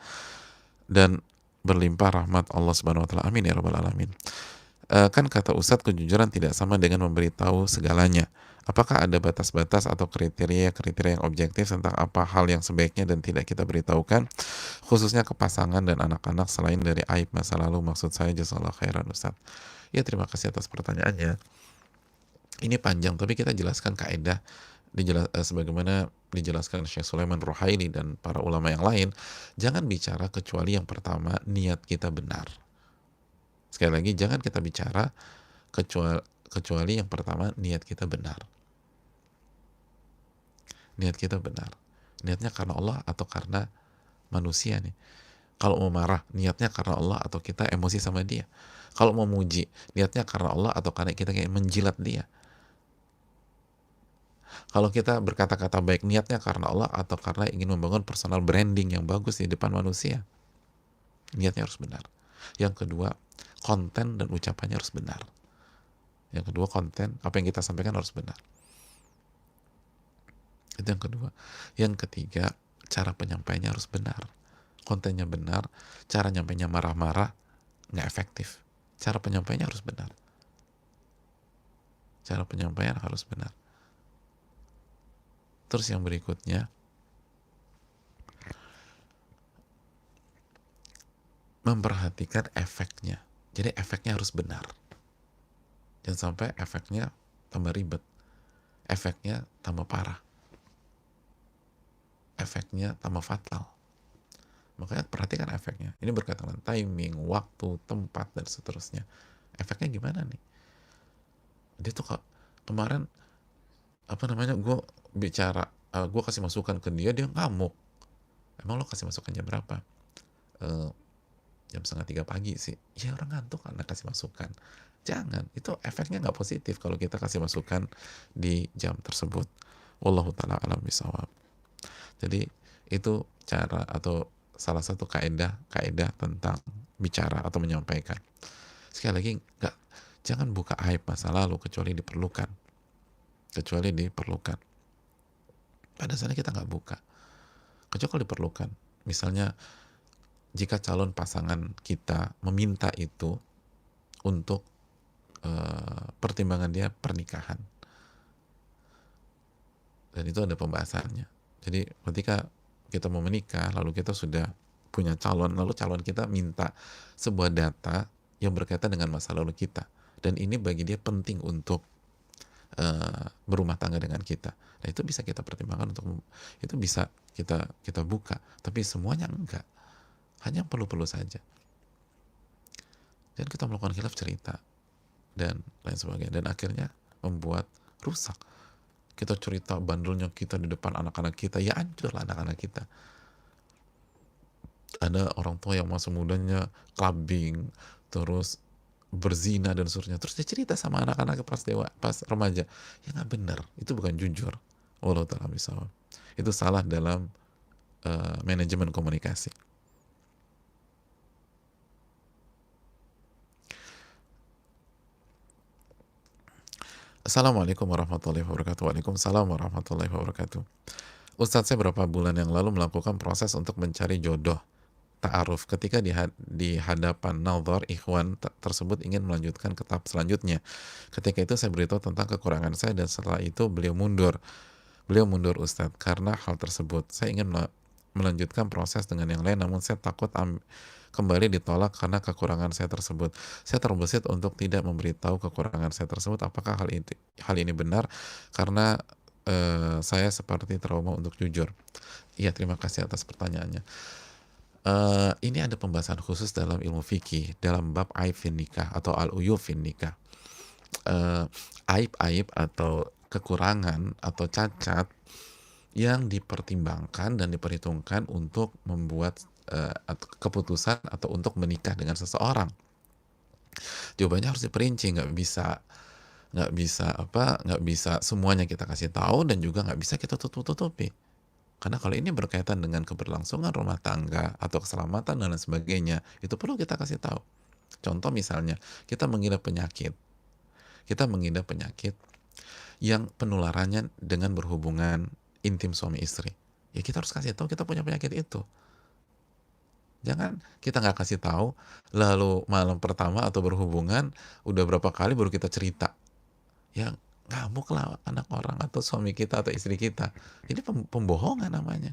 dan berlimpah rahmat Allah Subhanahu wa taala. Amin ya rabbal alamin. Kan kata Ustadz, kejujuran tidak sama dengan memberitahu segalanya. Apakah ada batas-batas atau kriteria yang objektif tentang apa hal yang sebaiknya dan tidak kita beritahukan, khususnya ke pasangan dan anak-anak selain dari aib masa lalu? Maksud saya, jazakallahu khairan Ustadz. Ya, terima kasih atas pertanyaannya. Ini panjang, tapi kita jelaskan kaidah sebagaimana dijelaskan Syekh Sulaiman Ruhaili dan para ulama yang lain. Jangan bicara kecuali yang pertama niat kita benar. Sekali lagi, jangan kita bicara kecuali yang pertama niat kita benar. Niat kita benar. Niatnya karena Allah atau karena manusia nih. Kalau mau marah, niatnya karena Allah atau kita emosi sama dia. Kalau mau muji, niatnya karena Allah atau karena kita kayak menjilat dia. Kalau kita berkata-kata baik, niatnya karena Allah atau karena ingin membangun personal branding yang bagus di depan manusia. Niatnya harus benar. Yang kedua, konten dan ucapannya harus benar. Yang kedua, konten, apa yang kita sampaikan harus benar. Itu yang kedua. Yang ketiga, cara penyampaiannya harus benar. Kontennya benar, cara nyampainya marah-marah, nggak efektif. Cara penyampaiannya harus benar. Cara penyampaian harus benar. Terus yang berikutnya, memperhatikan efeknya. Jadi efeknya harus benar. Jangan sampai efeknya tambah ribet, efeknya tambah parah, efeknya tambah fatal. Makanya perhatikan efeknya. Ini berkaitan dengan timing, waktu, tempat, dan seterusnya. Efeknya gimana nih? Dia tuh kemarin gue bicara, gue kasih masukan ke dia ngamuk. Emang lo kasih masukan jam berapa? Jam 2:30 pagi sih. Ya orang ngantuk karena kasih masukan. Jangan, itu efeknya nggak positif kalau kita kasih masukan di jam tersebut. Wallahu ta'ala alam bisawab. Jadi itu cara atau salah satu kaidah tentang bicara atau menyampaikan. Sekali lagi, jangan buka aib masa lalu kecuali diperlukan. Pada saatnya kita nggak buka, kecuali diperlukan. Misalnya jika calon pasangan kita meminta itu untuk pertimbangan dia pernikahan, dan itu ada pembahasannya. Jadi ketika kita mau menikah, lalu kita sudah punya calon, lalu calon kita minta sebuah data yang berkaitan dengan masa lalu kita, dan ini bagi dia penting untuk berumah tangga dengan kita. Nah itu bisa kita pertimbangkan, itu bisa kita buka, tapi semuanya enggak, hanya perlu-perlu saja. Dan kita melakukan khilaf cerita dan lain sebagainya, dan akhirnya membuat rusak. Kita cerita bandelnya kita di depan anak-anak kita, ya hancurlah anak-anak kita. Ada orang tua yang masa mudanya clubbing, terus berzina dan seterusnya, terus dia cerita sama anak-anak pas remaja, ya nggak benar, itu bukan jujur. Wallahu ta'ala bishawab. Itu salah dalam manajemen komunikasi. Assalamualaikum warahmatullahi wabarakatuh. Waalaikumsalam warahmatullahi wabarakatuh. Ustadz, saya beberapa bulan yang lalu melakukan proses untuk mencari jodoh ta'aruf. Ketika di hadapan nadhar, ikhwan tersebut ingin melanjutkan ke tahap selanjutnya. Ketika itu saya beritahu tentang kekurangan saya, dan setelah itu beliau mundur Ustadz karena hal tersebut. Saya ingin melanjutkan proses dengan yang lain, namun saya takut kembali ditolak karena kekurangan saya tersebut. Saya terbesit untuk tidak memberitahu kekurangan saya tersebut. Apakah hal ini benar? Karena saya seperti trauma untuk jujur. Iya, terima kasih atas pertanyaannya. Ini ada pembahasan khusus dalam ilmu fikih dalam bab aib fin nikah atau al-uyub fin nikah. Aib-aib atau kekurangan atau cacat yang dipertimbangkan dan diperhitungkan untuk membuat keputusan atau untuk menikah dengan seseorang. Jawabannya harus diperinci, nggak bisa semuanya kita kasih tahu, dan juga nggak bisa kita tutup-tutupi. Karena kalau ini berkaitan dengan keberlangsungan rumah tangga atau keselamatan dan lain sebagainya, itu perlu kita kasih tahu. Contoh misalnya, kita mengidap penyakit yang penularannya dengan berhubungan intim suami istri. Ya kita harus kasih tahu kita punya penyakit itu. Jangan kita nggak kasih tahu, lalu malam pertama atau berhubungan udah berapa kali baru kita cerita. Ya ngamuk lah anak orang atau suami kita atau istri kita. Ini pembohongan namanya.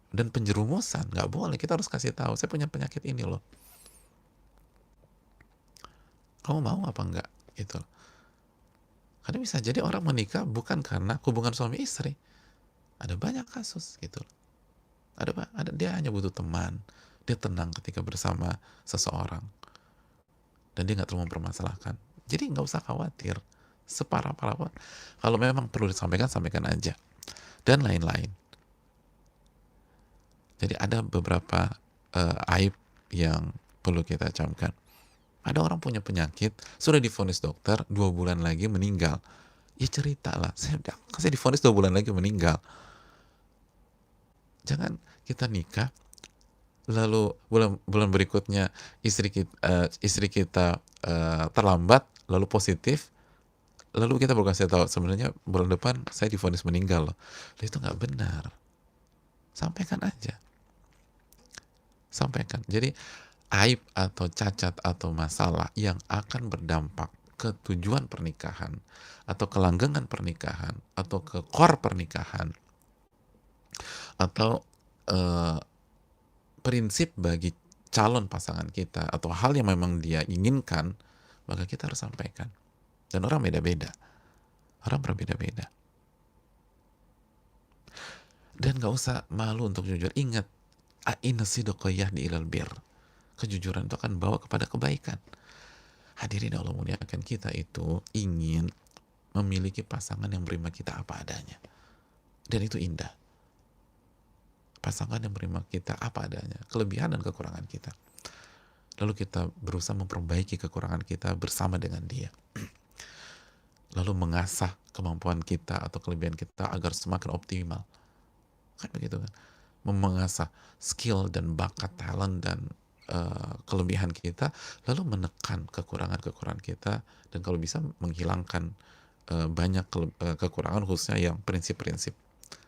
Dan penjerumusan, nggak boleh. Kita harus kasih tahu, saya punya penyakit ini loh. Kamu mau apa enggak? Gitu. Karena bisa jadi orang menikah bukan karena hubungan suami istri. Ada banyak kasus gitu. Dia hanya butuh teman. Dia tenang ketika bersama seseorang. Dan dia nggak terlalu mempermasalahkan. Jadi nggak usah khawatir. Separah-parah. Kalau memang perlu disampaikan, sampaikan aja. Dan lain-lain. Jadi ada beberapa aib yang perlu kita camkan. Ada orang punya penyakit, sudah divonis dokter, 2 bulan lagi meninggal. Ya ceritalah, saya divonis 2 bulan lagi meninggal. Jangan kita nikah, lalu bulan berikutnya istri kita terlambat, lalu positif, lalu kita baru kasih tahu sebenarnya bulan depan saya divonis meninggal loh. Itu nggak benar. Sampaikan aja. Sampaikan. Jadi aib atau cacat atau masalah yang akan berdampak ke tujuan pernikahan atau kelanggengan pernikahan atau ke core pernikahan atau prinsip bagi calon pasangan kita atau hal yang memang dia inginkan, maka kita harus sampaikan. Dan orang beda-beda, orang berbeda-beda. Dan gak usah malu untuk jujur. Ingat, inna sidqa yahdi ilal bir. Kejujuran itu akan bawa kepada kebaikan. Hadirin Allah muliakan, kita itu ingin memiliki pasangan yang menerima kita apa adanya. Dan itu indah. Pasangan yang menerima kita apa adanya, kelebihan dan kekurangan kita. Lalu kita berusaha memperbaiki kekurangan kita bersama dengan dia. Lalu mengasah kemampuan kita atau kelebihan kita agar semakin optimal. Kan begitu kan? Mengasah skill dan bakat, talent dan kelebihan kita, lalu menekan kekurangan-kekurangan kita, dan kalau bisa menghilangkan banyak kekurangan, khususnya yang prinsip-prinsip.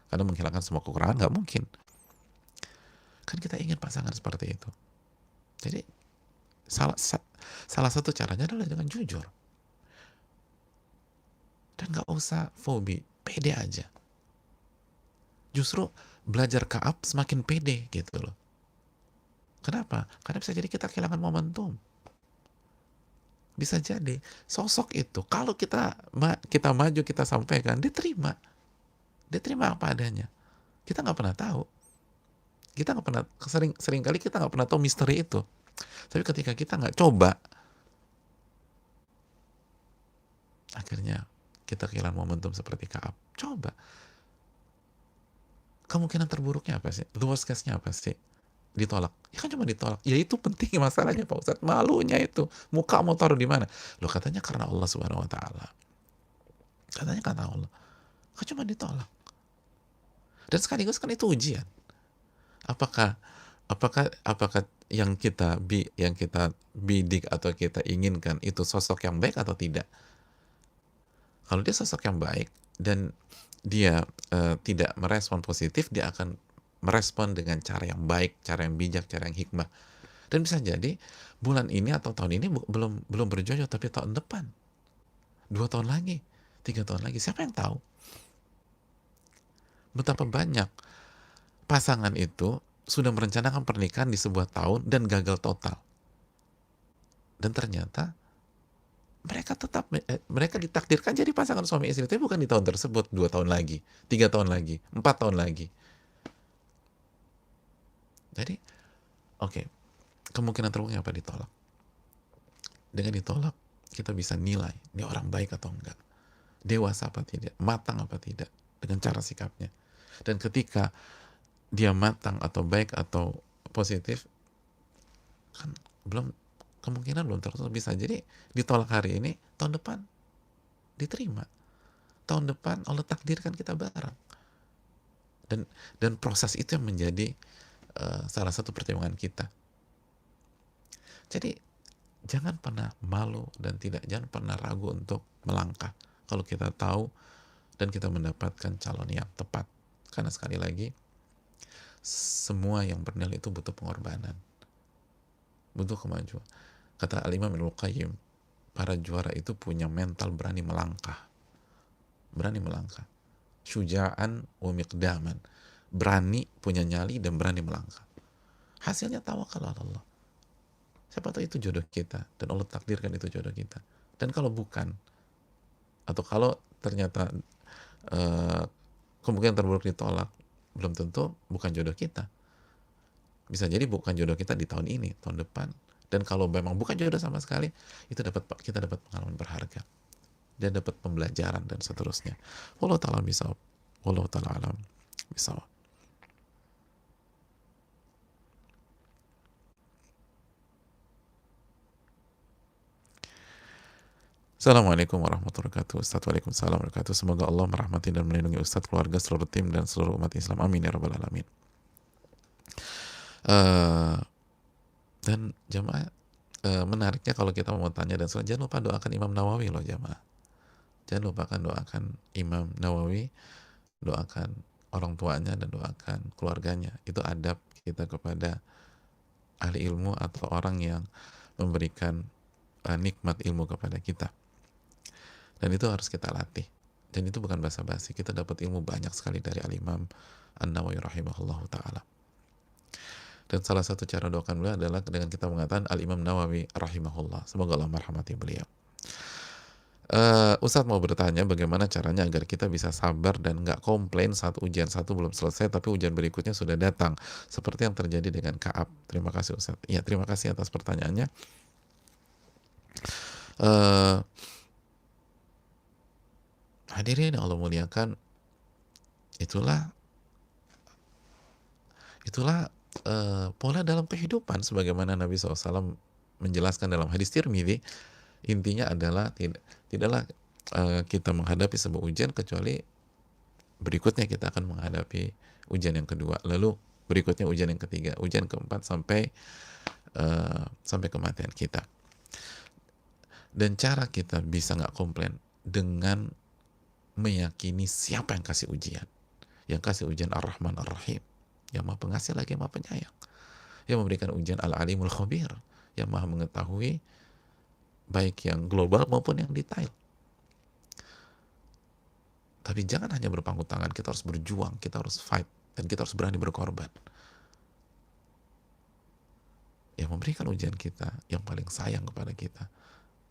Karena menghilangkan semua kekurangan nggak mungkin. Kan kita ingin pasangan seperti itu. Jadi salah satu caranya adalah dengan jujur. Dan nggak usah fobi, pede aja. Justru belajar Kaab semakin pede gitu loh. Kenapa? Karena bisa jadi kita kehilangan momentum. Bisa jadi sosok itu kalau kita maju, kita sampaikan, diterima apa adanya. Kita nggak pernah tahu. Kita nggak pernah, sering kali kita nggak pernah tahu misteri itu. Tapi ketika kita nggak coba, akhirnya kita kehilangan momentum seperti Kaab. Coba. Kemungkinan terburuknya apa sih? The worst case-nya apa sih? Ditolak. Ya kan cuma ditolak. Ya itu penting masalahnya Pak Ustadz. Malunya itu. Muka mau taruh di mana? Loh katanya karena Allah Subhanahu wa taala. Katanya karena Allah. Kan cuma ditolak. Dan sekaligus kan itu ujian. Apakah yang kita bidik atau kita inginkan itu sosok yang baik atau tidak? Kalau dia sosok yang baik dan dia tidak merespon positif, dia akan merespon dengan cara yang baik, cara yang bijak, cara yang hikmah. Dan bisa jadi bulan ini atau tahun ini belum berjodoh, tapi tahun depan, 2 tahun lagi, 3 tahun lagi, siapa yang tahu? Betapa banyak pasangan itu sudah merencanakan pernikahan di sebuah tahun dan gagal total. Dan ternyata mereka ditakdirkan jadi pasangan suami istri, tapi bukan di tahun tersebut, 2 tahun lagi, 3 tahun lagi, 4 tahun lagi. Jadi, oke, kemungkinan terburuknya apa? Ditolak. Dengan ditolak, kita bisa nilai, ini orang baik atau enggak, dewasa apa tidak, matang apa tidak, dengan cara sikapnya. Dan ketika dia matang atau baik atau positif, kan kemungkinan belum terus, bisa jadi ditolak hari ini, tahun depan diterima. Tahun depan Allah takdirkan kita bareng. Dan proses itu yang menjadi salah satu pertimbangan kita. Jadi jangan pernah malu dan jangan pernah ragu untuk melangkah kalau kita tahu dan kita mendapatkan calon yang tepat. Karena sekali lagi, semua yang bernilai itu butuh pengorbanan, butuh kemajuan. Kata Al-Imam Ibnul Qayyim, para juara itu punya mental berani melangkah. Syuja'an wa miqdaman. Berani, punya nyali, dan berani melangkah. Hasilnya tawakal ala Allah. Siapa tahu itu jodoh kita, dan Allah takdirkan itu jodoh kita. Dan kalau bukan, atau kalau ternyata kemungkinan terburuk ditolak, belum tentu bukan jodoh kita. Bisa jadi bukan jodoh kita di tahun ini, tahun depan. Dan kalau memang bukan jodoh sama sekali, kita dapat pengalaman berharga. Dan dapat pembelajaran dan seterusnya. Wallahu ta'ala bisawab. Wallahu ta'ala alam bisawab. Assalamualaikum warahmatullahi wabarakatuh. Ustaz, waalaikumsalam warahmatullahi wabarakatuh. Semoga Allah merahmati dan melindungi Ustaz, keluarga, seluruh tim, dan seluruh umat Islam. Amin ya rabbal alamin. Dan jamaah, menariknya kalau kita mau tanya dan jangan lupa doakan Imam Nawawi loh jamaah. Jangan lupakan doakan Imam Nawawi, doakan orang tuanya dan doakan keluarganya. Itu adab kita kepada ahli ilmu atau orang yang memberikan nikmat ilmu kepada kita. Dan itu harus kita latih. Dan itu bukan basa-basi. Kita dapat ilmu banyak sekali dari Al-Imam An-Nawawi rahimahullahu ta'ala. Dan salah satu cara doakan beliau adalah dengan kita mengatakan Al-Imam Nawawi rahimahullah. Semoga Allah merahmati beliau. Ustadz mau bertanya bagaimana caranya agar kita bisa sabar dan nggak komplain saat ujian satu belum selesai tapi ujian berikutnya sudah datang seperti yang terjadi dengan Ka'ab. Terima kasih Ustadz. Ya, terima kasih atas pertanyaannya. Eh, Hadirin yang Allah muliakan, itulah pola dalam kehidupan sebagaimana Nabi SAW menjelaskan dalam hadis Tirmidzi. Intinya adalah tidaklah kita menghadapi sebuah ujian kecuali berikutnya kita akan menghadapi ujian yang kedua, lalu berikutnya ujian yang ketiga, ujian keempat sampai kematian kita. Dan cara kita bisa nggak komplain dengan meyakini siapa yang kasih ujian. Yang kasih ujian Ar-Rahman Ar-Rahim, yang maha pengasih lagi maha penyayang, yang memberikan ujian Al-Alimul Khabir, yang maha mengetahui baik yang global maupun yang detail. Tapi jangan hanya berpangku tangan, kita harus berjuang, kita harus fight, dan kita harus berani berkorban. Yang memberikan ujian kita, yang paling sayang kepada kita,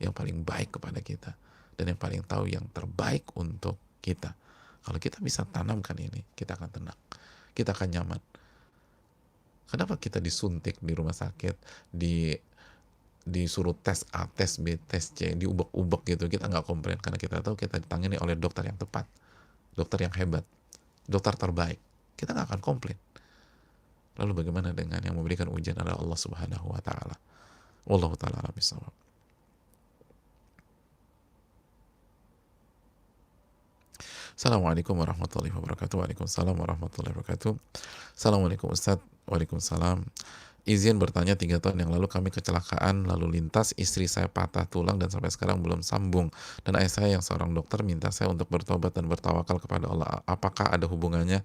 yang paling baik kepada kita, dan yang paling tahu yang terbaik untuk kita. Kalau kita bisa tanamkan ini, kita akan tenang, kita akan nyaman. Kenapa kita disuntik di rumah sakit, disuruh tes A, tes B, tes C, diubek-ubek gitu, kita nggak komplain karena kita tahu kita ditangani oleh dokter yang tepat, dokter yang hebat, dokter terbaik. Kita nggak akan komplain. Lalu bagaimana dengan yang memberikan ujian adalah Allah Subhanahu wa taala. Wallahu taala a'lam bishawab. Assalamualaikum warahmatullahi wabarakatuh. Waalaikumsalam warahmatullahi wabarakatuh. Assalamualaikum Ustadz. Waalaikumsalam. Izin bertanya, 3 tahun yang lalu kami kecelakaan lalu lintas, istri saya patah tulang dan sampai sekarang belum sambung. Dan ayah saya yang seorang dokter minta saya untuk bertobat dan bertawakal kepada Allah. Apakah ada hubungannya?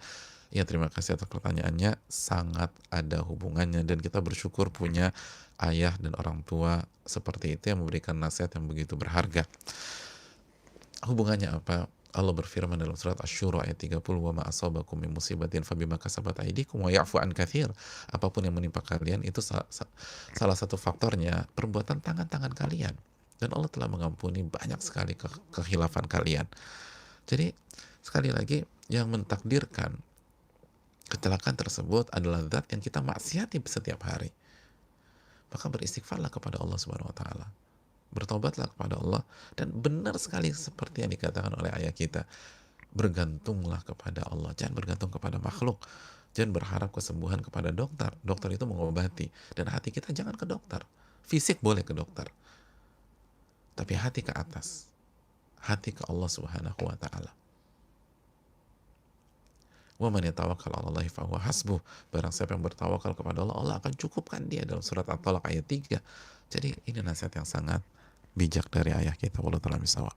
Ya, terima kasih atas pertanyaannya. Sangat ada hubungannya, dan kita bersyukur punya ayah dan orang tua seperti itu yang memberikan nasihat yang begitu berharga. Hubungannya apa? Allah berfirman dalam surat Asy-Syura ayat 30, "Wa ma asabakum min musibatin fabima kasabat aydikum wa ya'fu an katsir." Apapun yang menimpa kalian itu salah satu faktornya perbuatan tangan-tangan kalian. Dan Allah telah mengampuni banyak sekali kehilafan kalian. Jadi sekali lagi, yang mentakdirkan kecelakaan tersebut adalah zat yang kita maksiati setiap hari. Maka beristighfarlah kepada Allah Subhanahu wa taala. Bertobatlah kepada Allah, dan benar sekali seperti yang dikatakan oleh ayah kita, bergantunglah kepada Allah, jangan bergantung kepada makhluk, jangan berharap kesembuhan kepada dokter. Dokter itu mengobati, dan hati kita jangan ke dokter. Fisik boleh ke dokter, tapi hati ke atas, hati ke Allah Subhanahu wa taala. Wa man yatawakkal 'alallahi fa huwa hasbuh. Barang siapa yang bertawakal kepada Allah, Allah akan cukupkan dia, dalam surat At-Talaq ayat 3. Jadi ini nasihat yang sangat bijak dari ayah kita. Wallahu ta'ala bishawab.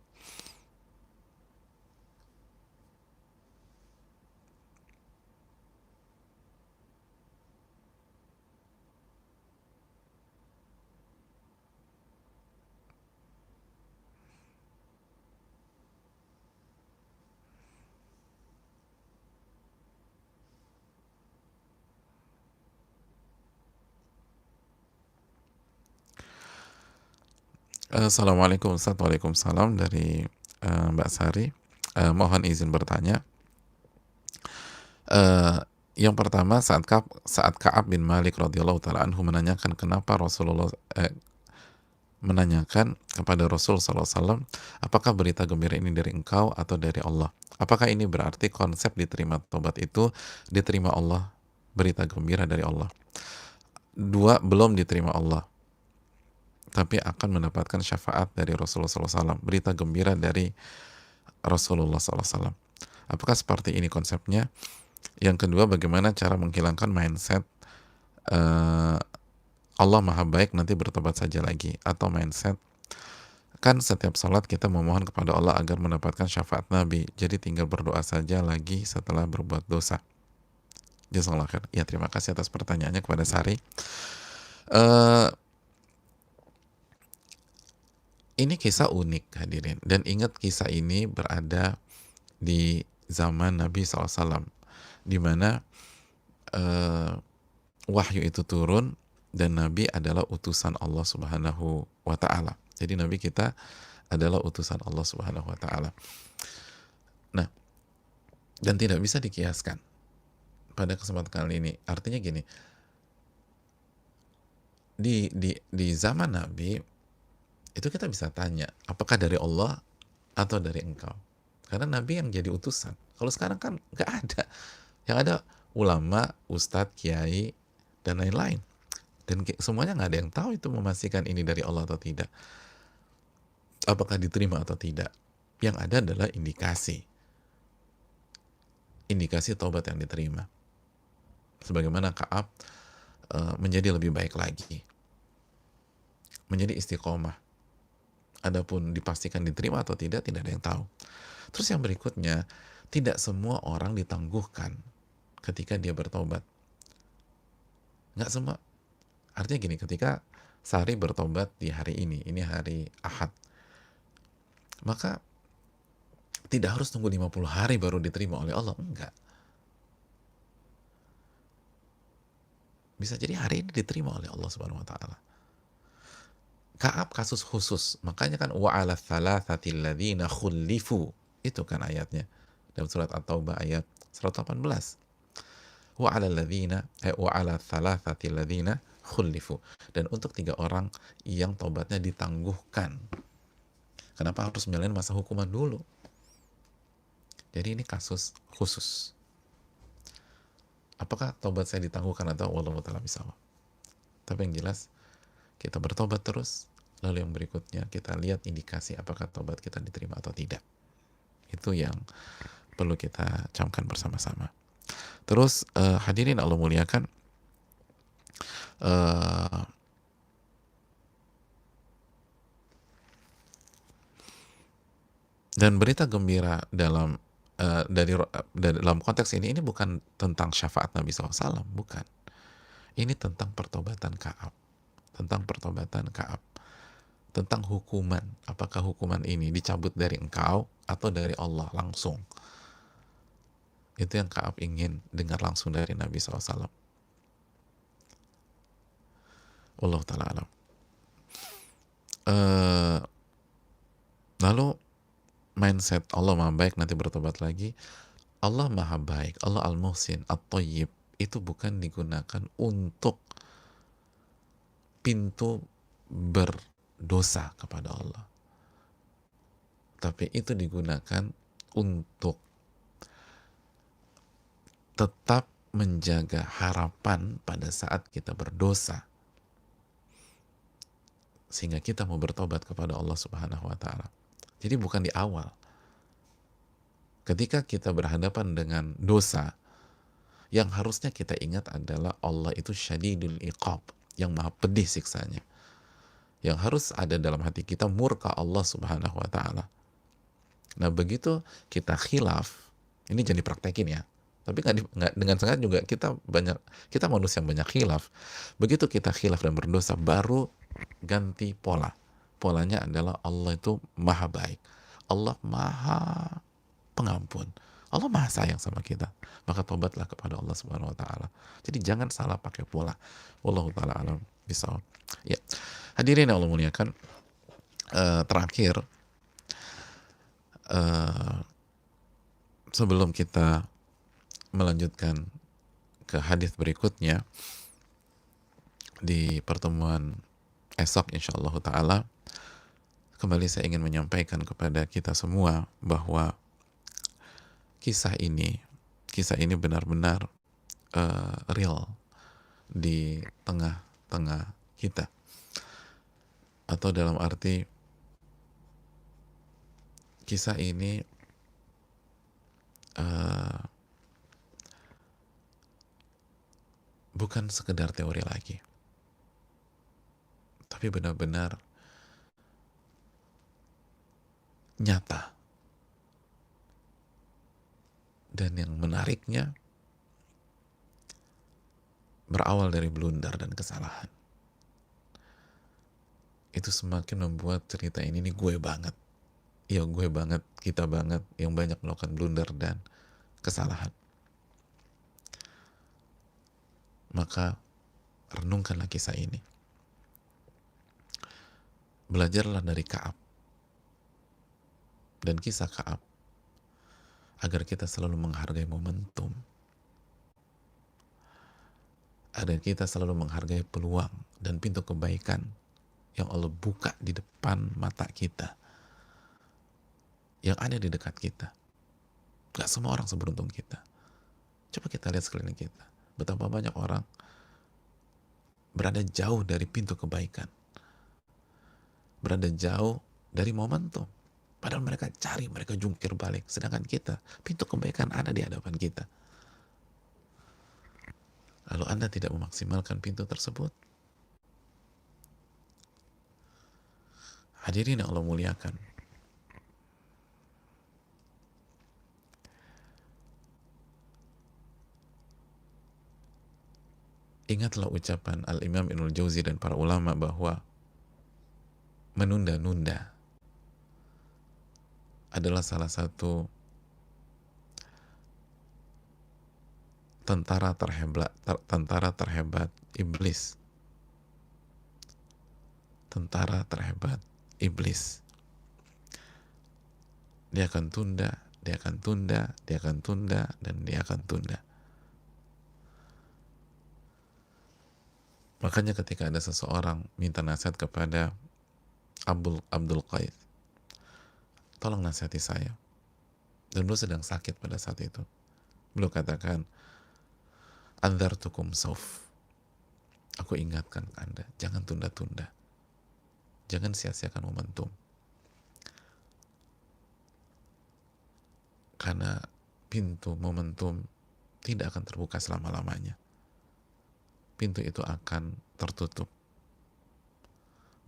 Assalamualaikum Ustaz. Waalaikumsalam dari Mbak Sari. Mohon izin bertanya. Yang pertama, saat Ka'ab bin Malik radhiyallahu taala anhu menanyakan kenapa Rasulullah menanyakan kepada Rasul SAW, apakah berita gembira ini dari engkau atau dari Allah? Apakah ini berarti konsep diterima tobat itu diterima Allah, berita gembira dari Allah? 2, belum diterima Allah, tapi akan mendapatkan syafaat dari Rasulullah SAW, berita gembira dari Rasulullah SAW. Apakah seperti ini konsepnya? Yang kedua, bagaimana cara menghilangkan mindset Allah maha baik, nanti bertobat saja lagi, atau mindset kan setiap salat kita memohon kepada Allah agar mendapatkan syafaat Nabi, jadi tinggal berdoa saja lagi setelah berbuat dosa. Jazakallahu khair. Ya, terima kasih atas pertanyaannya kepada Sari. Ini kisah unik hadirin, dan ingat kisah ini berada di zaman Nabi SAW, di mana wahyu itu turun dan Nabi adalah utusan Allah Subhanahu wa Ta'ala. Jadi Nabi kita adalah utusan Allah Subhanahu wa Ta'ala. Nah, dan tidak bisa dikiaskan pada kesempatan kali ini. Artinya gini, di zaman Nabi itu kita bisa tanya, apakah dari Allah atau dari engkau? Karena Nabi yang jadi utusan. Kalau sekarang kan nggak ada. Yang ada ulama, ustadz, kiai, dan lain-lain. Dan semuanya nggak ada yang tahu itu memastikan ini dari Allah atau tidak. Apakah diterima atau tidak. Yang ada adalah indikasi. Indikasi taubat yang diterima. Sebagaimana Ka'ab menjadi lebih baik lagi. Menjadi istiqomah. Adapun dipastikan diterima atau tidak ada yang tahu. Terus yang berikutnya, tidak semua orang ditangguhkan ketika dia bertobat. Nggak semua. Artinya gini, ketika Sari bertobat di hari ini hari Ahad, maka tidak harus tunggu 50 hari baru diterima oleh Allah. Enggak. Bisa jadi hari ini diterima oleh Allah Subhanahu wa Ta'ala. Ka'ab kasus khusus, makanya kan wa 'ala tsalatsati alladziina khullifu, itu kan ayatnya dalam surat At-Taubah ayat 118. Wa 'ala alladziina wa 'ala tsalatsati alladziina khullifu, dan untuk 3 orang yang taubatnya ditangguhkan. Kenapa harus menjalani masa hukuman dulu? Jadi ini kasus khusus. Apakah taubat saya ditangguhkan atau wallahu ta'ala bisawab? Tapi yang jelas kita bertobat terus, lalu yang berikutnya kita lihat indikasi apakah taubat kita diterima atau tidak. Itu yang perlu kita camkan bersama-sama. Terus hadirin Allah muliakan, dan berita gembira dalam dalam konteks ini bukan tentang syafaat Nabi SAW, bukan. Ini tentang pertobatan Ka'ab. Tentang pertobatan Ka'ab. Tentang hukuman. Apakah hukuman ini dicabut dari engkau atau dari Allah langsung? Itu yang Ka'ab ingin dengar langsung dari Nabi SAW. Wallahu ta'ala alam. Lalu mindset Allah maha baik, nanti bertobat lagi. Allah maha baik, Allah al-muhsin, at-tayyib, itu bukan digunakan untuk pintu berdosa kepada Allah, tapi itu digunakan untuk tetap menjaga harapan pada saat kita berdosa, sehingga kita mau bertobat kepada Allah Subhanahu wa Ta'ala. Jadi bukan di awal. Ketika kita berhadapan dengan dosa, yang harusnya kita ingat adalah Allah itu syadidul iqab, yang maha pedih siksanya. Yang harus ada dalam hati kita murka Allah Subhanahu wa Ta'ala. Nah, begitu kita khilaf, ini jangan dipraktekin ya. Tapi nggak dengan sengaja juga kita manusia yang banyak khilaf. Begitu kita khilaf dan berdosa, baru ganti pola. Polanya adalah Allah itu maha baik, Allah maha pengampun, Allah maha sayang sama kita. Maka tobatlah kepada Allah Subhanahu wa Ta'ala. Jadi jangan salah pakai pola. Wallahu ta'ala alam bisawab. Ya, hadirin yang Allah muliakan, terakhir sebelum kita melanjutkan ke hadis berikutnya di pertemuan esok insyaallah ta'ala, kembali saya ingin menyampaikan kepada kita semua bahwa kisah ini benar-benar real di tengah-tengah kita. Atau dalam arti kisah ini bukan sekedar teori lagi, tapi benar-benar nyata. Dan yang menariknya, berawal dari blunder dan kesalahan. Itu semakin membuat cerita ini gue banget. Ya gue banget, kita banget yang banyak melakukan blunder dan kesalahan. Maka Renungkanlah kisah ini. Belajarlah dari Ka'ab dan kisah Ka'ab agar kita selalu menghargai momentum, agar kita selalu menghargai peluang dan pintu kebaikan yang Allah buka di depan mata kita, yang ada di dekat kita. Gak semua orang seberuntung kita. Coba kita lihat sekeliling kita, betapa banyak orang berada jauh dari pintu kebaikan, berada jauh dari momentum. Padahal mereka cari, mereka jungkir balik. Sedangkan kita, pintu kebaikan ada di hadapan kita. Lalu Anda tidak memaksimalkan pintu tersebut. Hadirin yang Allah muliakan. Ingatlah ucapan Al-Imam Ibnul Jauzi dan para ulama bahwa menunda-nunda adalah salah satu tentara terhebat iblis. Tentara terhebat iblis. Dia akan tunda, dia akan tunda, dia akan tunda, dan dia akan tunda. Makanya ketika ada seseorang minta nasihat kepada Abdul Qais, tolong nasihati saya. Dan beliau sedang sakit pada saat itu. Beliau katakan, andzartukum sauf. Aku ingatkan Anda, jangan tunda-tunda. Jangan sia-siakan momentum. Karena pintu momentum tidak akan terbuka selama-lamanya. Pintu itu akan tertutup.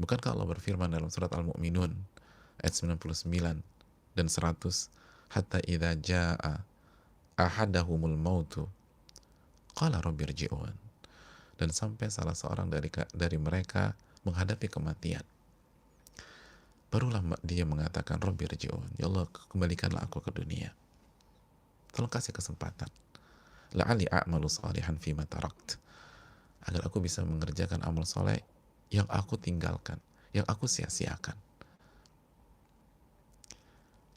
Bukankah Allah berfirman dalam surat Al-Mu'minun ayat 99 dan 100, hatta idza jaa ahadahumul mautu qala rabbirji'un, dan sampai salah seorang dari mereka menghadapi kematian, barulah dia mengatakan rabbirji'un, ya Allah kembalikanlah aku ke dunia, tolong kasih kesempatan, la'ali a'malu salihan fima tarakt, agar aku bisa mengerjakan amal soleh yang aku tinggalkan, yang aku sia-siakan,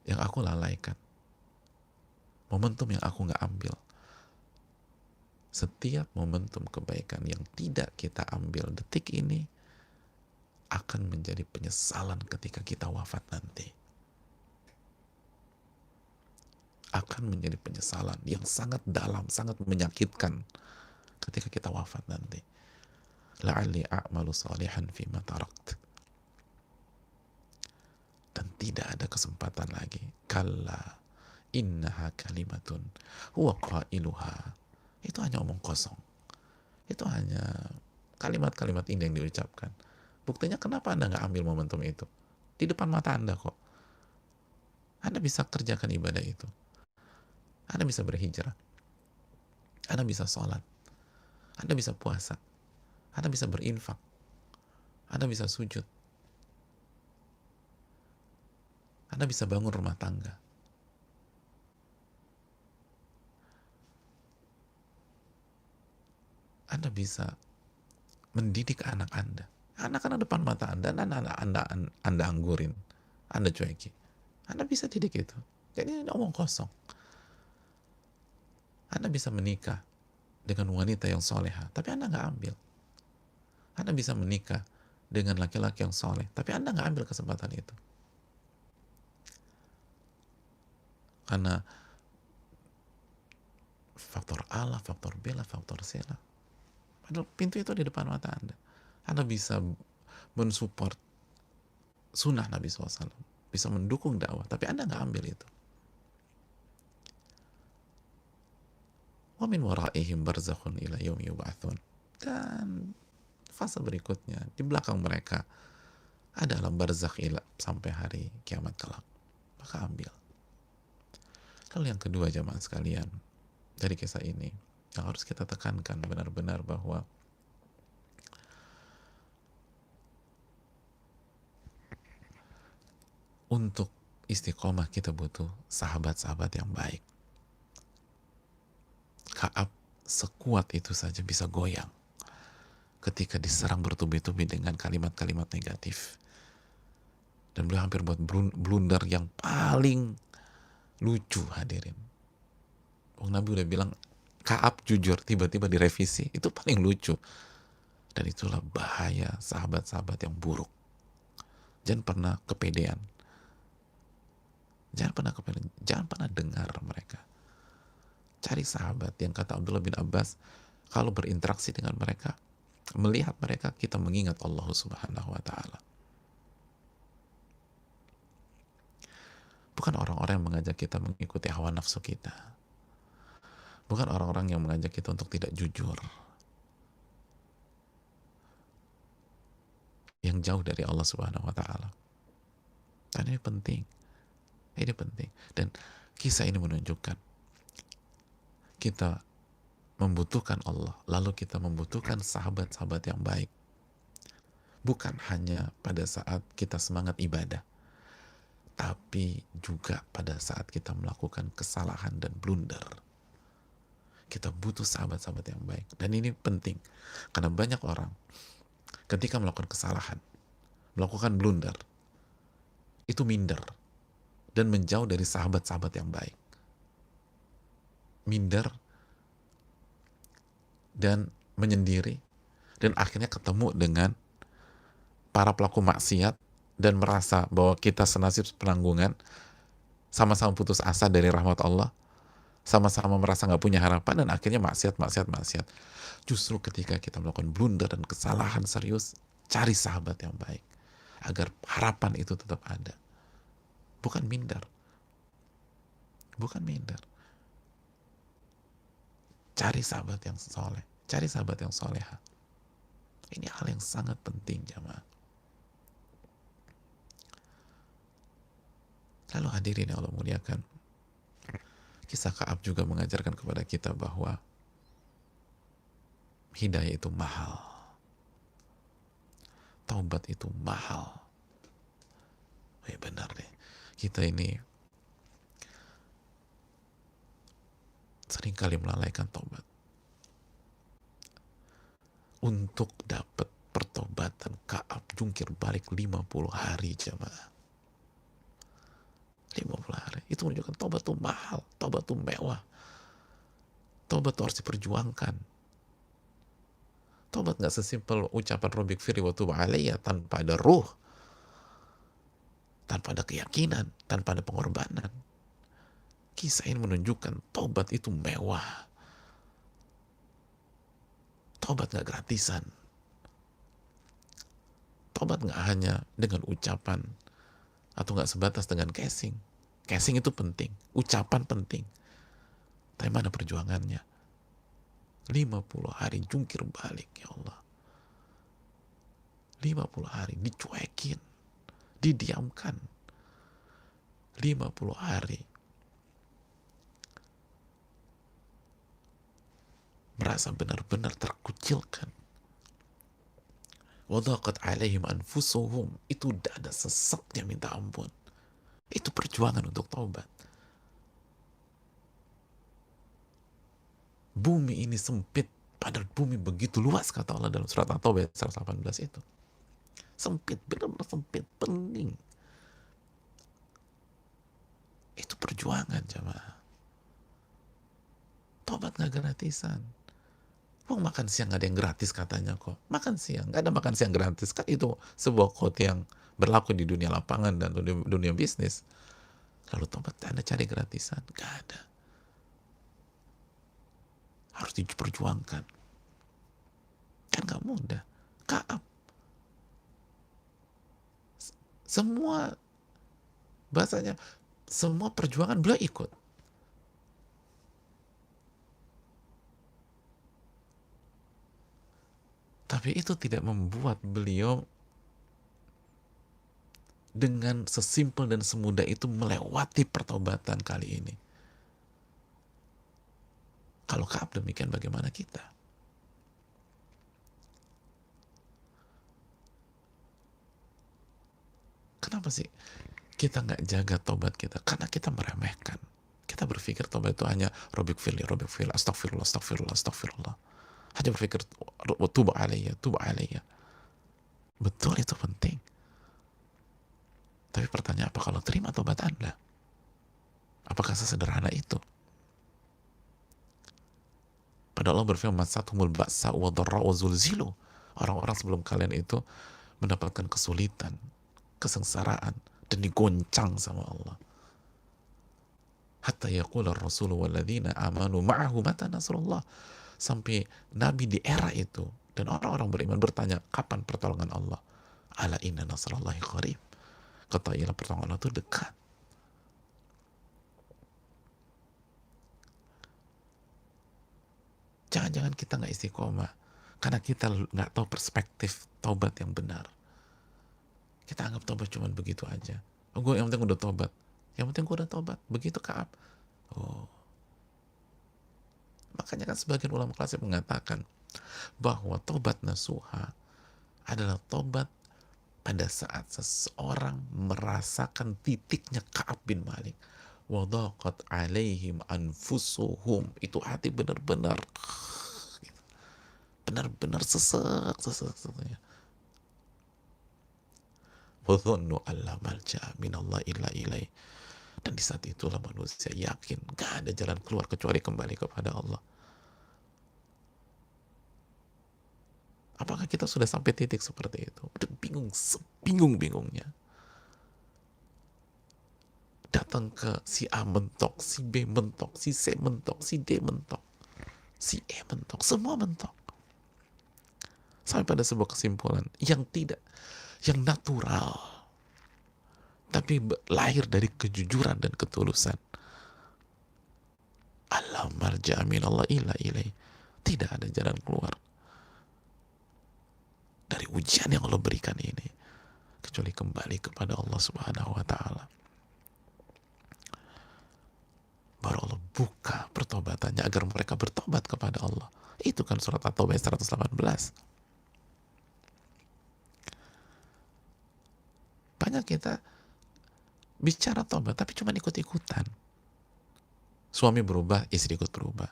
yang aku lalaikan, momentum yang aku nggak ambil. Setiap momentum kebaikan yang tidak kita ambil detik ini akan menjadi penyesalan ketika kita wafat nanti. Akan menjadi penyesalan yang sangat dalam, sangat menyakitkan ketika kita wafat nanti. La'alli a'malu salihan fima tarakt. Dan tidak ada kesempatan lagi. Kalla innaha kalimatun huwa qailuha. Itu hanya omong kosong. Itu hanya kalimat-kalimat indah yang diucapkan. Buktinya kenapa Anda nggak ambil momentum itu? Di depan mata Anda kok. Anda bisa kerjakan ibadah itu. Anda bisa berhijrah. Anda bisa sholat. Anda bisa puasa. Anda bisa berinfak. Anda bisa sujud. Anda bisa bangun rumah tangga. Anda bisa mendidik anak Anda. Anak-anak depan mata Anda, Anda anggurin, Anda cueki. Anda bisa didik itu. Jadi ini omong kosong. Anda bisa menikah dengan wanita yang soleha, tapi Anda nggak ambil. Anda bisa menikah dengan laki-laki yang soleh, tapi Anda nggak ambil kesempatan itu. Karena faktor A lah, faktor B lah, faktor C lah. Padahal pintu itu di depan mata Anda. Anda bisa mensupport sunnah Nabi SAW, bisa mendukung dakwah, tapi Anda nggak ambil itu. Wa min waraihim barzakhun ila yaumi yub'atsun. Dan fase berikutnya, di belakang mereka adalah barzakh sampai hari kiamat kelak. Maka ambil. Lalu yang kedua jamaah sekalian, dari kisah ini yang harus kita tekankan benar-benar bahwa untuk istiqomah kita butuh sahabat-sahabat yang baik. Ka'ab sekuat itu saja bisa goyang ketika diserang bertubi-tubi dengan kalimat-kalimat negatif. Dan beliau hampir buat blunder yang paling lucu, hadirin. Nabi udah bilang, Ka'ab jujur, tiba-tiba direvisi. Itu paling lucu. Dan itulah bahaya sahabat-sahabat yang buruk. Jangan pernah kepedean. Jangan pernah dengar mereka. Cari sahabat yang kata Abdullah bin Abbas, kalau berinteraksi dengan mereka, melihat mereka, kita mengingat Allah Subhanahu wa Ta'ala. Bukan orang-orang yang mengajak kita mengikuti hawa nafsu kita. Bukan orang-orang yang mengajak kita untuk tidak jujur. Yang jauh dari Allah Subhanahu wa Ta'ala. Dan ini penting. Ini penting. Dan kisah ini menunjukkan kita membutuhkan Allah, lalu kita membutuhkan sahabat-sahabat yang baik. Bukan hanya pada saat kita semangat ibadah, tapi juga pada saat kita melakukan kesalahan dan blunder. Kita butuh sahabat-sahabat yang baik. Dan ini penting, karena banyak orang ketika melakukan kesalahan, melakukan blunder, itu minder dan menjauh dari sahabat-sahabat yang baik. Minder dan menyendiri, dan akhirnya ketemu dengan para pelaku maksiat dan merasa bahwa kita senasib penanggungan, sama-sama putus asa dari rahmat Allah, sama-sama merasa nggak punya harapan, dan akhirnya maksiat. Justru ketika kita melakukan blunder dan kesalahan serius, cari sahabat yang baik agar harapan itu tetap ada. Bukan minder. Cari sahabat yang soleh, cari sahabat yang soleha. Ini hal yang sangat penting, jamaah. Lalu hadirin yang Allah muliakan, kisah Ka'ab juga mengajarkan kepada kita bahwa hidayah itu mahal, taubat itu mahal. Benar deh, kita ini seringkali melalaikan taubat. Untuk dapat pertobatan, Ka'ab jungkir balik 50 hari, jamaah. 50 hari. Itu menunjukkan taubat itu mahal, taubat itu mewah. Taubat itu harus diperjuangkan. Taubat gak sesimpel ucapan Rabbik firli wa tub alayya tanpa ada ruh, tanpa ada keyakinan, tanpa ada pengorbanan. Kisah ini menunjukkan taubat itu mewah. Taubat gak gratisan. Taubat gak hanya dengan ucapan atau gak sebatas dengan casing. Casing itu penting, ucapan penting. Tapi mana perjuangannya? 50 hari jungkir balik, ya Allah. 50 hari dicuekin, didiamkan. 50 hari merasa benar-benar terkucilkan. Wadhaqat alaihim anfusuhum, itu dada sesaknya minta ampun. Itu perjuangan untuk taubat. Bumi ini sempit, padahal bumi begitu luas, kata Allah dalam surat At-Taubah 118 itu. Sempit, benar-benar sempit, pening. Itu perjuangan, jamaah. Taubat gak gratisan. Makan siang gak ada yang gratis katanya kok. Makan siang, gak ada makan siang gratis. Kan itu sebuah quote yang berlaku di dunia lapangan dan dunia bisnis. Lalu tobat Anda cari gratisan? Gak ada. Harus diperjuangkan. Kan gak mudah. Ka'ab. Semua, bahasanya, semua perjuangan beliau ikut. Tapi itu tidak membuat beliau dengan sesimpel dan semudah itu melewati pertobatan kali ini. Kalau Ka'ab demikian, bagaimana kita? Kenapa sih kita nggak jaga tobat kita? Karena kita meremehkan. Kita berpikir tobat itu hanya Rabbik firli, astagfirullah. Hanya berpikir tub alayya, tub alayya. Betul, itu penting. Tapi pertanyaan, apa kalau terima tobat Anda? Apakah sesederhana itu? Padahal Allah berfirman, "Masathumul ba'sa wa dharra wa zulzilu." Orang-orang sebelum kalian itu mendapatkan kesulitan, kesengsaraan, dan digoncang sama Allah. Hatta yaqula ar-rasulu walladzina amanu ma'ahu mata nasrullah. Sampai Nabi di era itu dan orang-orang beriman bertanya, kapan pertolongan Allah? Ala inna nasrallahi qarib. Ketahuilah pertolongan Allah itu dekat. Jangan-jangan kita nggak istiqomah karena kita nggak tahu perspektif taubat yang benar. Kita anggap taubat cuma begitu aja. Oh, gue yang penting udah taubat. Yang penting gue udah taubat. Begitu Ka'ab. Oh. Makanya kan sebagian ulama klasik mengatakan bahwa taubat nasuha adalah taubat pada saat seseorang merasakan titiknya Ka'ab bin Malik. Wadaqat alaihim anfusuhum. Itu hati benar-benar sesek. Wadhannu alla malja'a minallah illa ilaih. Dan di saat itulah manusia yakin gak ada jalan keluar kecuali kembali kepada Allah. Apakah kita sudah sampai titik seperti itu? Udah bingung-bingungnya. Datang ke si A mentok, si B mentok, si C mentok, si D mentok, si E mentok, semua mentok. Sampai pada sebuah kesimpulan yang natural, tapi lahir dari kejujuran dan ketulusan. Allah marja'a minallah illa ilaih. Tidak ada jalan keluar dari ujian yang Allah berikan ini kecuali kembali kepada Allah Subhanahu wa ta'ala. Baru Allah buka pertobatannya agar mereka bertobat kepada Allah. Itu kan surat At-Taubah 118. Banyak kita bicara tobat tapi cuma ikut-ikutan. Suami berubah, istri ikut berubah.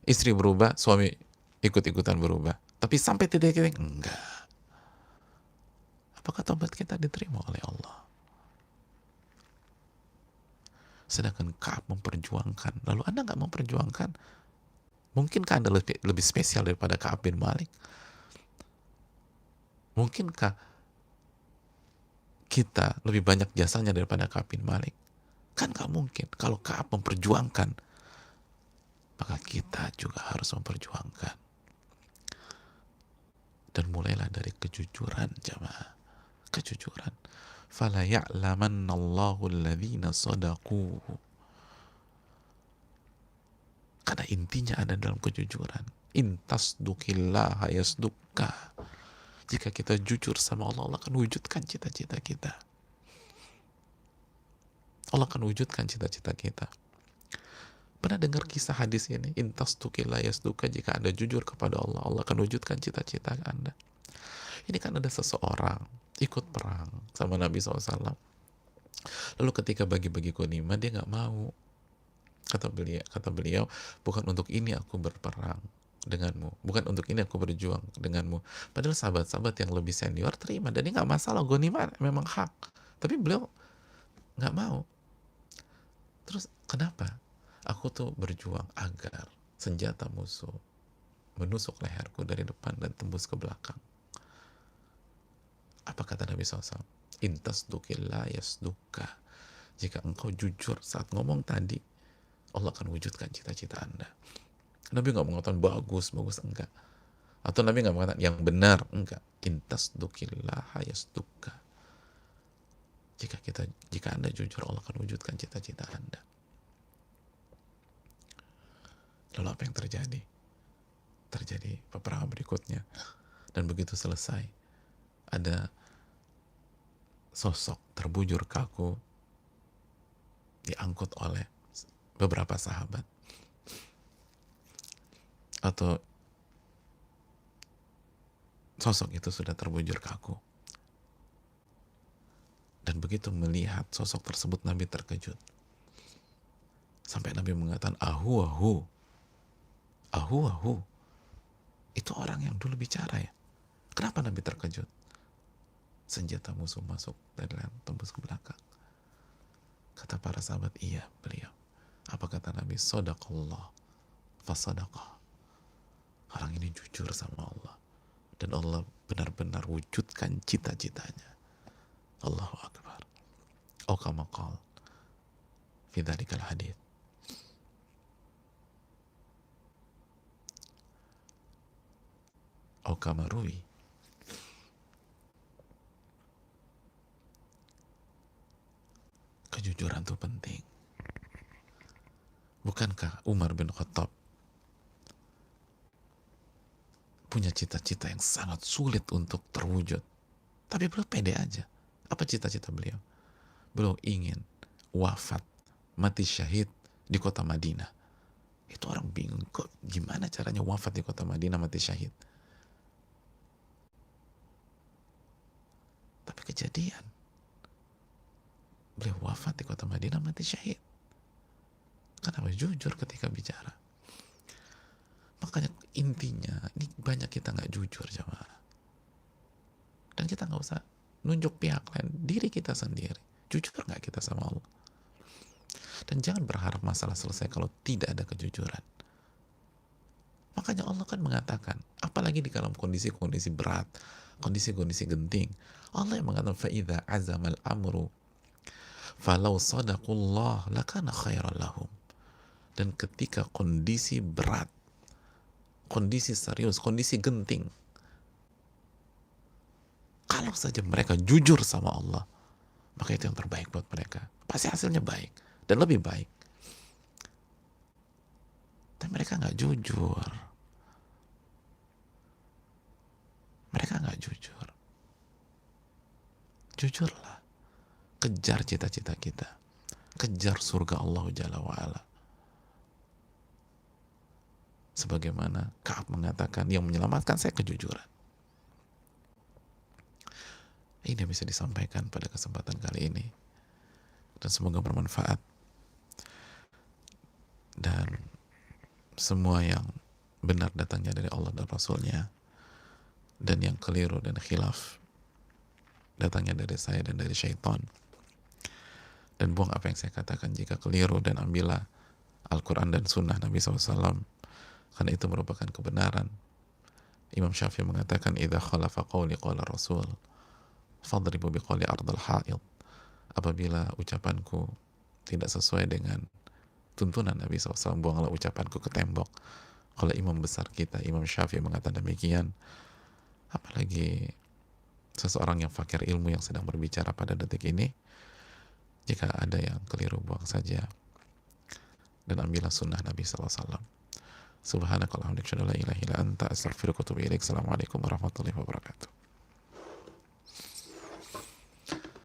Istri berubah, suami ikut-ikutan berubah. Tapi sampai titik-titik enggak. Apakah tobat kita diterima oleh Allah? Sedangkan Ka'ab memperjuangkan, lalu Anda nggak memperjuangkan? Mungkinkah Anda lebih spesial daripada Ka'ab bin Malik? Mungkinkah kita lebih banyak jasanya daripada Ka'ab bin Malik? Kan nggak mungkin. Kalau Ka'ab memperjuangkan, maka kita juga harus memperjuangkan. Dan mulailah dari kejujuran, jamaah. Kejujuran. Fala ya'lamannallahu alladhina sadaqu. Karena intinya ada dalam kejujuran. Intasduqillaha yasdukka. Jika kita jujur sama Allah, Allah akan wujudkan cita-cita kita. Allah akan wujudkan cita-cita kita. Pernah dengar kisah hadis ini? Intasduqillaha yasdukka. Jika Anda jujur kepada Allah, Allah akan wujudkan cita-cita Anda. Ini kan ada seseorang ikut perang sama Nabi SAW. Lalu ketika bagi-bagi ghanimah, dia nggak mau. Kata beliau, bukan untuk ini aku berperang denganmu, bukan untuk ini aku berjuang denganmu. Padahal sahabat-sahabat yang lebih senior terima, dan ini nggak masalah, ghanimah memang hak. Tapi beliau nggak mau. Terus kenapa? Aku tuh berjuang agar senjata musuh menusuk leherku dari depan dan tembus ke belakang. Apa kata Nabi SAW? Intasduqillah yasdukka. Jika engkau jujur saat ngomong tadi, Allah akan wujudkan cita-cita Anda. Nabi nggak mengatakan bagus, enggak. Atau Nabi nggak mengatakan yang benar, enggak. Intasduqillah yasdukka. Jika Anda jujur, Allah akan wujudkan cita-cita Anda. Lalu apa yang terjadi? Terjadi peperangan berikutnya. Dan begitu selesai, ada sosok terbujur kaku diangkut oleh beberapa sahabat, atau sosok itu sudah terbujur kaku. Dan begitu melihat sosok tersebut, Nabi terkejut. Sampai Nabi mengatakan, ahu. Itu orang yang dulu bicara ya. Kenapa Nabi terkejut? Senjata musuh masuk dari tembus ke belakang. Kata para sahabat, iya beliau. Apa kata Nabi? Sadaqallah fasadaqah. Orang ini jujur sama Allah. Dan Allah benar-benar wujudkan cita-citanya. Allahu Akbar. Oh kama qal fi dzalikal hadits. Oh kama ruwi. Kejujuran itu penting. Bukankah Umar bin Khattab punya cita-cita yang sangat sulit untuk terwujud, tapi beliau pede aja. Apa cita-cita beliau? Beliau ingin wafat, mati syahid di kota Madinah. Itu orang bingung, kok gimana caranya wafat di kota Madinah, mati syahid? Tapi kejadian, beliau wafat di kota Madinah, mati syahid. Kenapa? Jujur ketika bicara. Makanya intinya, ini banyak kita nggak jujur jamaah. Dan kita nggak usah nunjuk pihak lain, diri kita sendiri. Jujur nggak kita sama Allah? Dan jangan berharap masalah selesai kalau tidak ada kejujuran. Makanya Allah kan mengatakan, apalagi di dalam kondisi-kondisi berat, kondisi-kondisi genting, Allah yang mengatakan, فَإِذَا عَزَمَ الْأَمْرُ فَلَوْ صَدَقُوا اللَّهَ لَكَانَ خَيْرًا لَهُمْ. Dan ketika kondisi berat, kondisi serius, kondisi genting, kalau saja mereka jujur sama Allah, maka itu yang terbaik buat mereka. Pasti hasilnya baik dan lebih baik. Tapi mereka nggak jujur. Mereka nggak jujur. Jujurlah. Kejar cita-cita kita. Kejar surga Allah Jalla wa'ala. Sebagaimana Ka'ab mengatakan, yang menyelamatkan saya kejujuran. Ini bisa disampaikan pada kesempatan kali ini. Dan semoga bermanfaat. Dan semua yang benar datangnya dari Allah dan Rasulnya. Dan yang keliru dan khilaf datangnya dari saya dan dari syaitan. Dan buang apa yang saya katakan jika keliru, dan ambillah Al-Quran dan Sunnah Nabi SAW, karena itu merupakan kebenaran. Imam Syafi'i mengatakan, idza khalafa qawli qala Rasul fadribu biqawli ardal ha'id. Apabila ucapanku tidak sesuai dengan tuntunan Nabi SAW, buanglah ucapanku ke tembok. Kalau imam besar kita, Imam Syafi'i mengatakan demikian, apalagi seseorang yang fakir ilmu yang sedang berbicara pada detik ini. Jika ada yang keliru, buang saja dan ambillah sunnah Nabi SAW. Subhanakallahumma wa bihamdika, la ilaha illa anta, astaghfiruka wa atubu ilaik. Assalamualaikum warahmatullahi wabarakatuh.